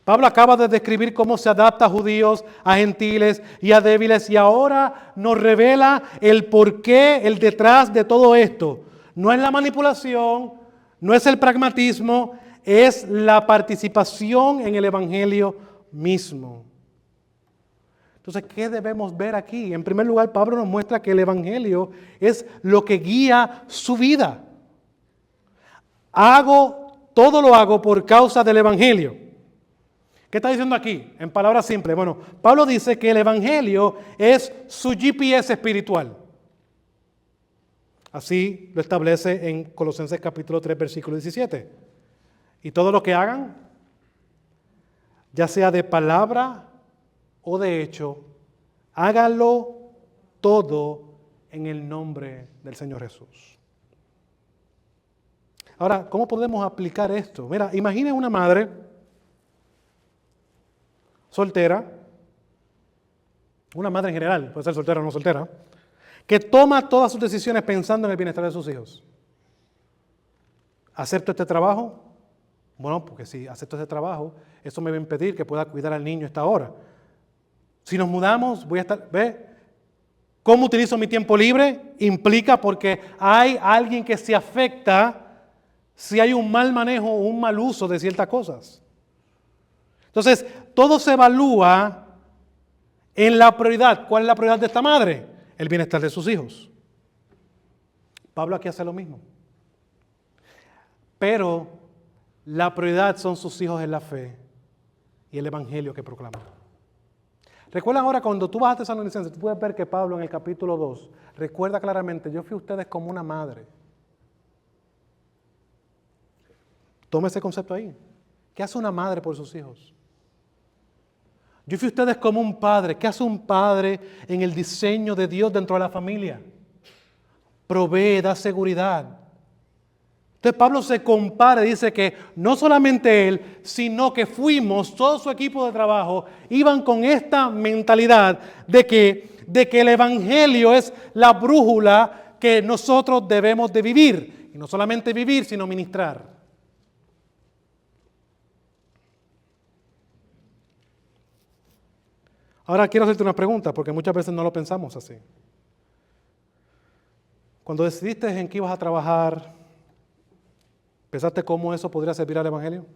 Pablo acaba de describir cómo se adapta a judíos, a gentiles y a débiles, y ahora nos revela el porqué, el detrás de todo esto. No es la manipulación, no es el pragmatismo, es la participación en el Evangelio mismo. Entonces, ¿qué debemos ver aquí? En primer lugar, Pablo nos muestra que el Evangelio es lo que guía su vida. Todo lo hago por causa del Evangelio. ¿Qué está diciendo aquí? En palabras simples. Bueno, Pablo dice que el Evangelio es su GPS espiritual. Así lo establece en Colosenses capítulo 3, versículo 17. Y todo lo que hagan, ya sea de palabra o de hecho, háganlo todo en el nombre del Señor Jesús. Ahora, ¿cómo podemos aplicar esto? Mira, imaginen una madre soltera, una madre en general, puede ser soltera o no soltera, que toma todas sus decisiones pensando en el bienestar de sus hijos. ¿Acepto este trabajo? Bueno, porque si acepto este trabajo, eso me va a impedir que pueda cuidar al niño a esta hora. Si nos mudamos, voy a estar, ¿ve? ¿Cómo utilizo mi tiempo libre? Implica porque hay alguien que se afecta si hay un mal manejo o un mal uso de ciertas cosas. Entonces, todo se evalúa en la prioridad. ¿Cuál es la prioridad de esta madre? El bienestar de sus hijos. Pablo aquí hace lo mismo. Pero la prioridad son sus hijos en la fe y el evangelio que proclaman. Recuerda ahora cuando tú vas a Tesalonicenses, tú puedes ver que Pablo en el capítulo 2 recuerda claramente, yo fui a ustedes como una madre. Toma ese concepto ahí. ¿Qué hace una madre por sus hijos? Yo fui a ustedes como un padre. ¿Qué hace un padre en el diseño de Dios dentro de la familia? Provee, da seguridad. Entonces Pablo se compara y dice que no solamente él, sino que fuimos, todo su equipo de trabajo, iban con esta mentalidad de que el Evangelio es la brújula que nosotros debemos de vivir. Y no solamente vivir, sino ministrar. Ahora quiero hacerte una pregunta, porque muchas veces no lo pensamos así. Cuando decidiste en qué ibas a trabajar, ¿pensaste cómo eso podría servir al Evangelio?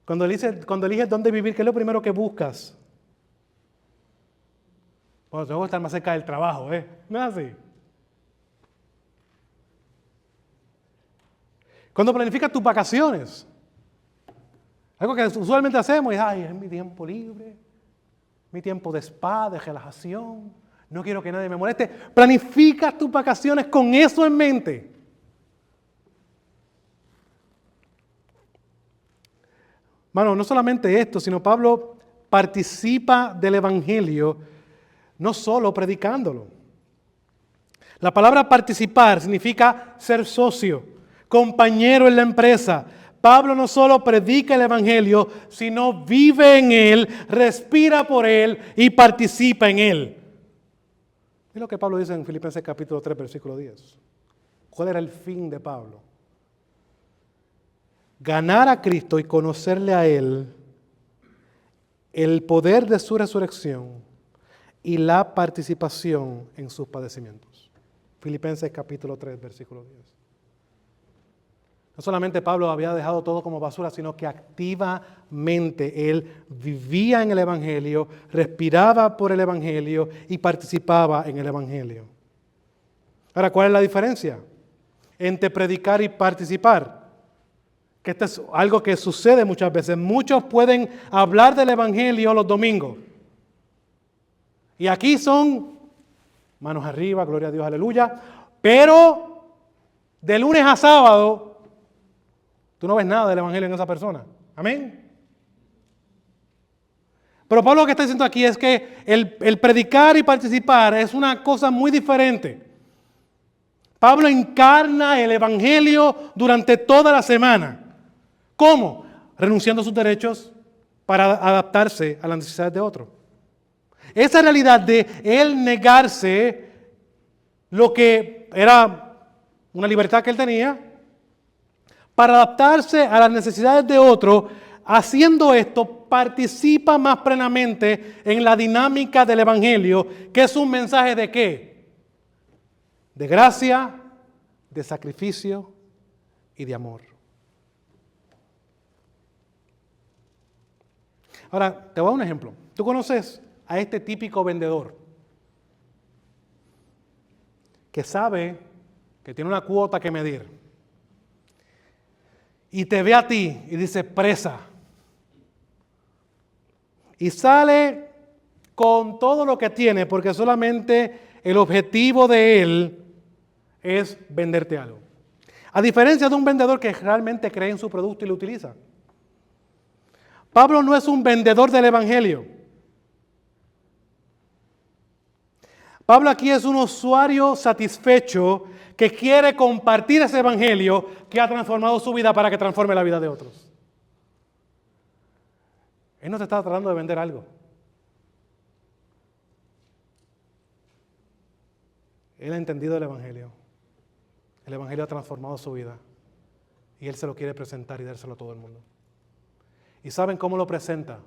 Cuando eliges dónde vivir, ¿qué es lo primero que buscas? Bueno, tengo que estar más cerca del trabajo, ¿eh? No es así. Cuando planificas tus vacaciones, algo que usualmente hacemos es, ay, es mi tiempo libre, mi tiempo de spa, de relajación, no quiero que nadie me moleste. Planifica tus vacaciones con eso en mente. Mano, no solamente esto, sino Pablo participa del Evangelio, no solo predicándolo. La palabra participar significa ser socio, compañero en la empresa. Pablo no solo predica el Evangelio, sino vive en él, respira por él y participa en él. Es lo que Pablo dice en Filipenses capítulo 3, versículo 10. ¿Cuál era el fin de Pablo? Ganar a Cristo y conocerle a Él, el poder de su resurrección y la participación en sus padecimientos. Filipenses capítulo 3, versículo 10. No solamente Pablo había dejado todo como basura, sino que activamente él vivía en el Evangelio, respiraba por el Evangelio y participaba en el Evangelio. Ahora, ¿cuál es la diferencia entre predicar y participar? Que esto es algo que sucede muchas veces. Muchos pueden hablar del Evangelio los domingos. Y aquí son manos arriba, gloria a Dios, aleluya. Pero de lunes a sábado, tú no ves nada del Evangelio en esa persona. Amén. Pero Pablo lo que está diciendo aquí es que el predicar y participar es una cosa muy diferente. Pablo encarna el evangelio durante toda la semana. ¿Cómo? Renunciando a sus derechos para adaptarse a las necesidades de otros. Esa realidad de él negarse lo que era una libertad que él tenía para adaptarse a las necesidades de otro, haciendo esto, participa más plenamente en la dinámica del evangelio, que es un mensaje de ¿qué? De gracia, de sacrificio y de amor. Ahora, te voy a dar un ejemplo. ¿Tú conoces a este típico vendedor que sabe que tiene una cuota que medir y te ve a ti y dice presa y sale con todo lo que tiene porque solamente el objetivo de él es venderte algo? A diferencia de un vendedor que realmente cree en su producto y lo utiliza. Pablo no es un vendedor del evangelio. Pablo aquí es un usuario satisfecho que quiere compartir ese evangelio que ha transformado su vida para que transforme la vida de otros. Él no te está tratando de vender algo. Él ha entendido el evangelio. El evangelio ha transformado su vida. Y él se lo quiere presentar y dárselo a todo el mundo. ¿Y saben cómo lo presenta?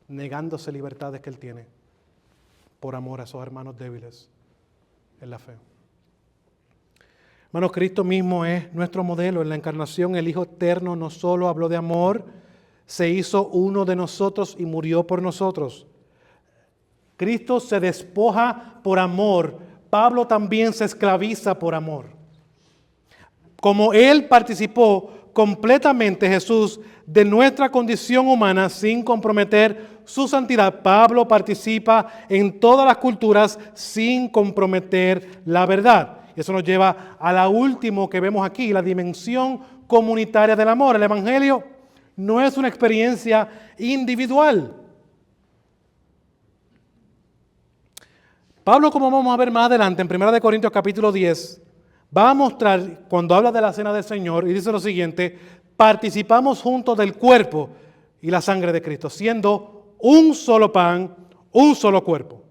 Negándose libertades que él tiene por amor a esos hermanos débiles en la fe. Hermanos, Cristo mismo es nuestro modelo. En la encarnación, el Hijo Eterno no solo habló de amor, se hizo uno de nosotros y murió por nosotros. Cristo se despoja por amor. Pablo también se esclaviza por amor. Como Él participó completamente, Jesús, de nuestra condición humana sin comprometer su santidad, Pablo participa en todas las culturas sin comprometer la verdad. Eso nos lleva a la última que vemos aquí, la dimensión comunitaria del amor. El evangelio no es una experiencia individual. Pablo, como vamos a ver más adelante en 1 Corintios capítulo 10, va a mostrar, cuando habla de la cena del Señor, y dice lo siguiente: participamos juntos del cuerpo y la sangre de Cristo, siendo un solo pan, un solo cuerpo.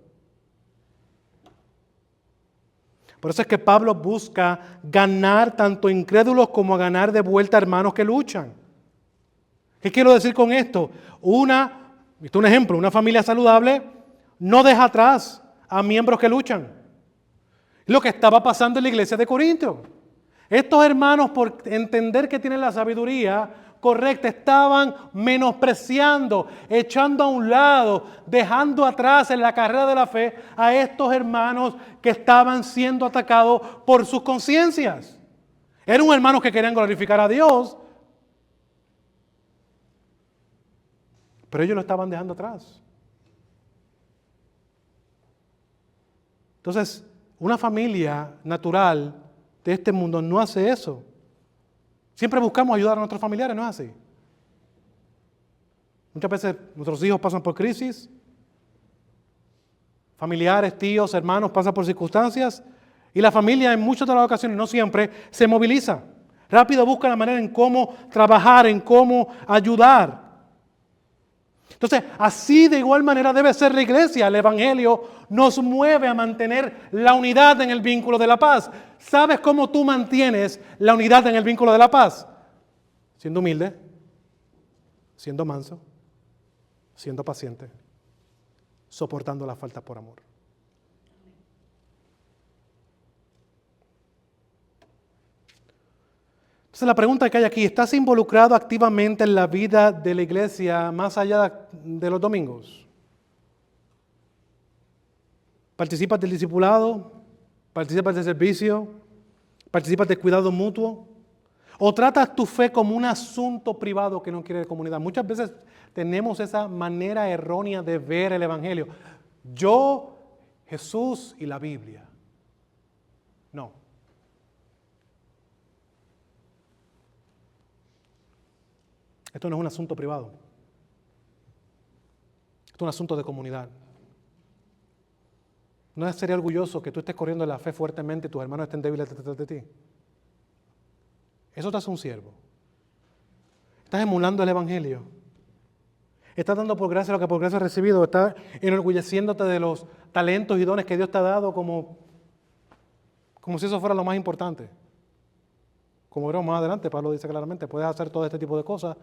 Por eso es que Pablo busca ganar tanto incrédulos como ganar de vuelta hermanos que luchan. ¿Qué quiero decir con esto? Un ejemplo, una familia saludable no deja atrás a miembros que luchan. Lo que estaba pasando en la iglesia de Corinto. Estos hermanos, por entender que tienen la sabiduría correcta, estaban menospreciando, echando a un lado, dejando atrás en la carrera de la fe a estos hermanos que estaban siendo atacados por sus conciencias. Eran hermanos que querían glorificar a Dios, pero ellos lo estaban dejando atrás. Entonces, una familia natural de este mundo no hace eso. Siempre buscamos ayudar a nuestros familiares, ¿no es así? Muchas veces nuestros hijos pasan por crisis, familiares, tíos, hermanos pasan por circunstancias y la familia en muchas de las ocasiones, no siempre, se moviliza. Rápido busca la manera en cómo trabajar, en cómo ayudar. Entonces, así de igual manera debe ser la iglesia. El evangelio nos mueve a mantener la unidad en el vínculo de la paz. ¿Sabes cómo tú mantienes la unidad en el vínculo de la paz? Siendo humilde, siendo manso, siendo paciente, soportando las faltas por amor. Entonces la pregunta que hay aquí: ¿estás involucrado activamente en la vida de la iglesia más allá de los domingos? ¿Participas del discipulado? ¿Participas del servicio? ¿Participas del cuidado mutuo? ¿O tratas tu fe como un asunto privado que no quiere de comunidad? Muchas veces tenemos esa manera errónea de ver el evangelio. Yo, Jesús y la Biblia. No. Esto no es un asunto privado. Esto es un asunto de comunidad. ¿No sería orgulloso que tú estés corriendo en la fe fuertemente y tus hermanos estén débiles detrás de ti? Eso te hace un siervo. Estás emulando el Evangelio. Estás dando por gracia lo que por gracia has recibido. Estás enorgulleciéndote de los talentos y dones que Dios te ha dado como si eso fuera lo más importante. Como veremos más adelante, Pablo dice claramente, puedes hacer todo este tipo de cosas,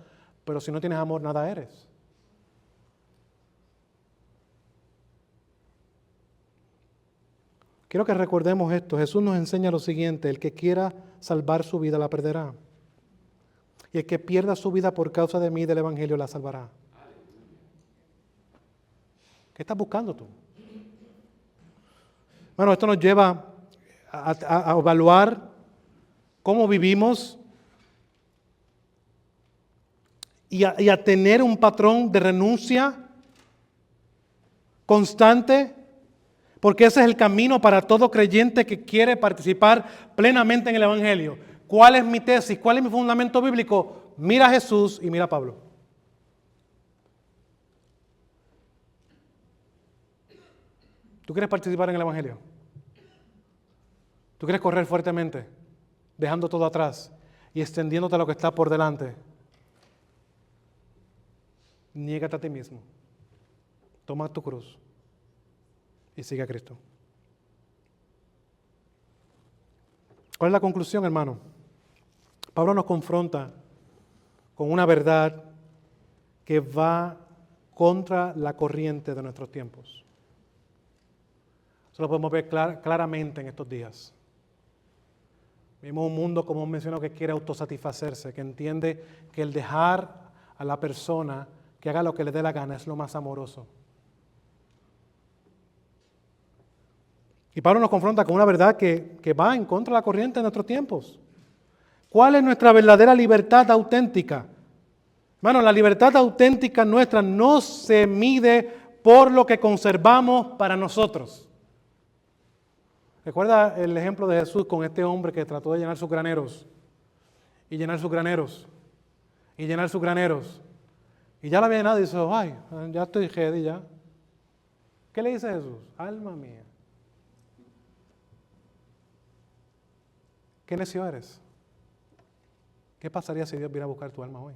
pero si no tienes amor, nada eres. Quiero que recordemos esto. Jesús nos enseña lo siguiente: el que quiera salvar su vida la perderá. Y el que pierda su vida por causa de mí y del Evangelio la salvará. ¿Qué estás buscando tú? Bueno, esto nos lleva a evaluar cómo vivimos y a tener un patrón de renuncia constante, porque ese es el camino para todo creyente que quiere participar plenamente en el Evangelio. ¿Cuál es mi tesis? ¿Cuál es mi fundamento bíblico? Mira a Jesús y mira a Pablo. ¿Tú quieres participar en el Evangelio? ¿Tú quieres correr fuertemente, dejando todo atrás y extendiéndote a lo que está por delante? Niégate a ti mismo. Toma tu cruz y sigue a Cristo. ¿Cuál es la conclusión, hermano? Pablo nos confronta con una verdad que va contra la corriente de nuestros tiempos. Eso lo podemos ver claramente en estos días. Vemos un mundo, como mencionó, que quiere autosatisfacerse, que entiende que el dejar a la persona que haga lo que le dé la gana es lo más amoroso. Y Pablo nos confronta con una verdad que va en contra de la corriente de nuestros tiempos. ¿Cuál es nuestra verdadera libertad auténtica? Hermano, la libertad auténtica nuestra no se mide por lo que conservamos para nosotros. ¿Recuerda el ejemplo de Jesús con este hombre que trató de llenar sus graneros? Y llenar sus graneros. Y llenar sus graneros. Y ya la había llenado y dice, ay, ya estoy ready ya. ¿Qué le dice Jesús? Alma mía. ¿Qué necio eres? ¿Qué pasaría si Dios viera a buscar tu alma hoy?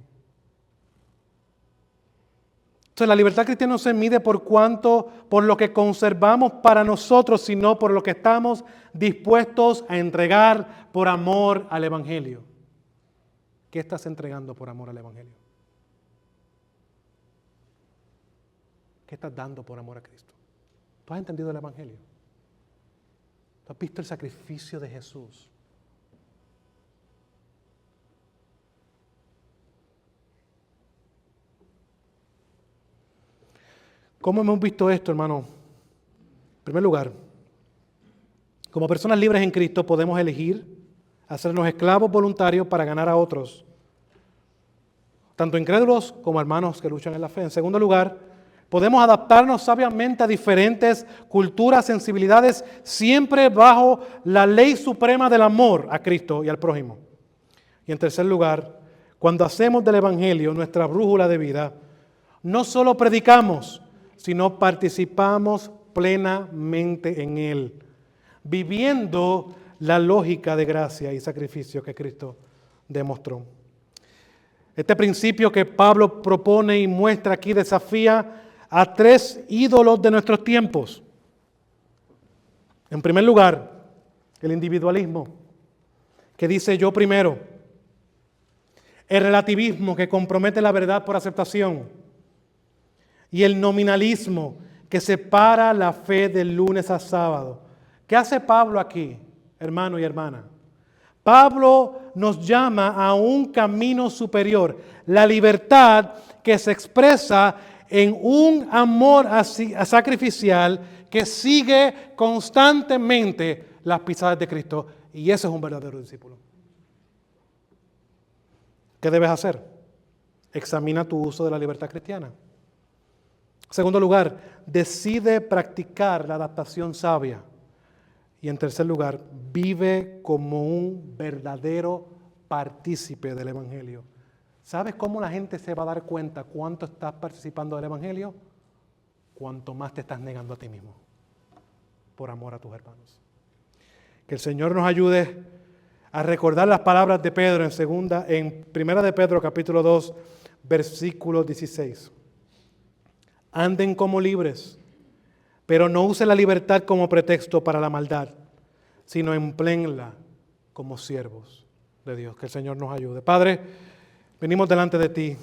Entonces, la libertad cristiana no se mide por lo que conservamos para nosotros, sino por lo que estamos dispuestos a entregar por amor al Evangelio. ¿Qué estás entregando por amor al Evangelio? ¿Qué estás dando por amor a Cristo? ¿Tú has entendido el Evangelio? ¿Tú has visto el sacrificio de Jesús? ¿Cómo hemos visto esto, hermano? En primer lugar, como personas libres en Cristo podemos elegir hacernos esclavos voluntarios para ganar a otros, tanto incrédulos como hermanos que luchan en la fe. En segundo lugar, podemos adaptarnos sabiamente a diferentes culturas, sensibilidades, siempre bajo la ley suprema del amor a Cristo y al prójimo. Y en tercer lugar, cuando hacemos del Evangelio nuestra brújula de vida, no solo predicamos, sino participamos plenamente en Él, viviendo la lógica de gracia y sacrificio que Cristo demostró. Este principio que Pablo propone y muestra aquí desafía a tres ídolos de nuestros tiempos. En primer lugar, el individualismo, que dice yo primero. El relativismo, que compromete la verdad por aceptación. Y el nominalismo, que separa la fe del lunes a sábado. ¿Qué hace Pablo aquí, hermano y hermana? Pablo nos llama a un camino superior, la libertad que se expresa en un amor sacrificial que sigue constantemente las pisadas de Cristo. Y ese es un verdadero discípulo. ¿Qué debes hacer? Examina tu uso de la libertad cristiana. En segundo lugar, decide practicar la adaptación sabia. Y en tercer lugar, vive como un verdadero partícipe del Evangelio, ¿Sabes cómo la gente se va a dar cuenta cuánto estás participando del Evangelio? Cuanto más te estás negando a ti mismo, por amor a tus hermanos. Que el Señor nos ayude a recordar las palabras de Pedro en Primera de Pedro, capítulo 2, versículo 16. Anden como libres, pero no usen la libertad como pretexto para la maldad, sino empléenla como siervos de Dios. Que el Señor nos ayude. Padre, venimos delante de ti,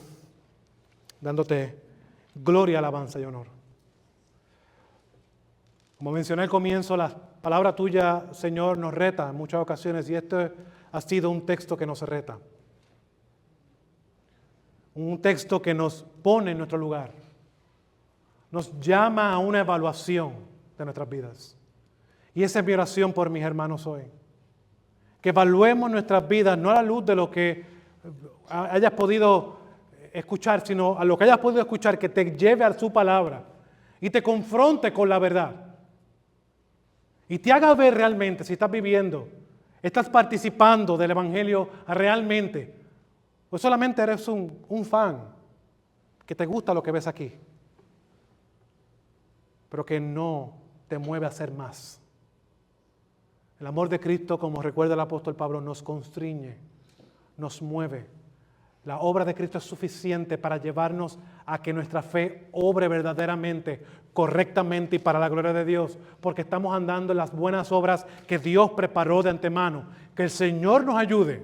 dándote gloria, alabanza y honor. Como mencioné al comienzo, la palabra tuya, Señor, nos reta en muchas ocasiones, y este ha sido un texto que nos reta. Un texto que nos pone en nuestro lugar. Nos llama a una evaluación de nuestras vidas. Y esa es mi oración por mis hermanos hoy. Que evaluemos nuestras vidas, no a la luz de lo que hayas podido escuchar, sino a lo que hayas podido escuchar, que te lleve a su palabra y te confronte con la verdad. Y te haga ver realmente si estás viviendo, estás participando del Evangelio realmente, o solamente eres un fan que te gusta lo que ves aquí, pero que no te mueve a hacer más. El amor de Cristo, como recuerda el apóstol Pablo, nos constriñe, nos mueve. La obra de Cristo es suficiente para llevarnos a que nuestra fe obre verdaderamente, correctamente y para la gloria de Dios, porque estamos andando en las buenas obras que Dios preparó de antemano. Que el Señor nos ayude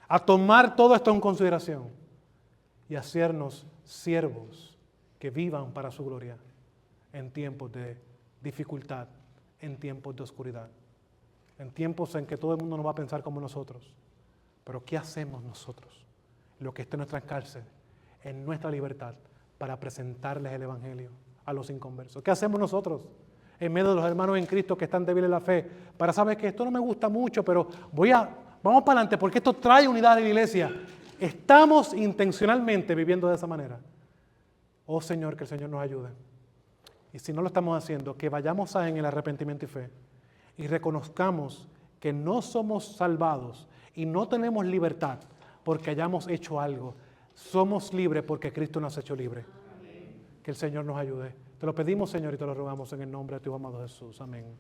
a tomar todo esto en consideración y hacernos siervos que vivan para su gloria en tiempos de dificultad, en tiempos de oscuridad, en tiempos en que todo el mundo no va a pensar como nosotros. Pero ¿qué hacemos nosotros? Lo que está en nuestra cárcel, en nuestra libertad, para presentarles el Evangelio a los inconversos. ¿Qué hacemos nosotros en medio de los hermanos en Cristo que están débiles en la fe? Para saber que esto no me gusta mucho, pero vamos para adelante porque esto trae unidad en la iglesia. Estamos intencionalmente viviendo de esa manera. Oh Señor, que el Señor nos ayude. Y si no lo estamos haciendo, que vayamos en el arrepentimiento y fe y reconozcamos que no somos salvados y no tenemos libertad porque hayamos hecho algo. Somos libres porque Cristo nos ha hecho libres. Que el Señor nos ayude. Te lo pedimos, Señor, y te lo rogamos en el nombre de tu amado Jesús. Amén.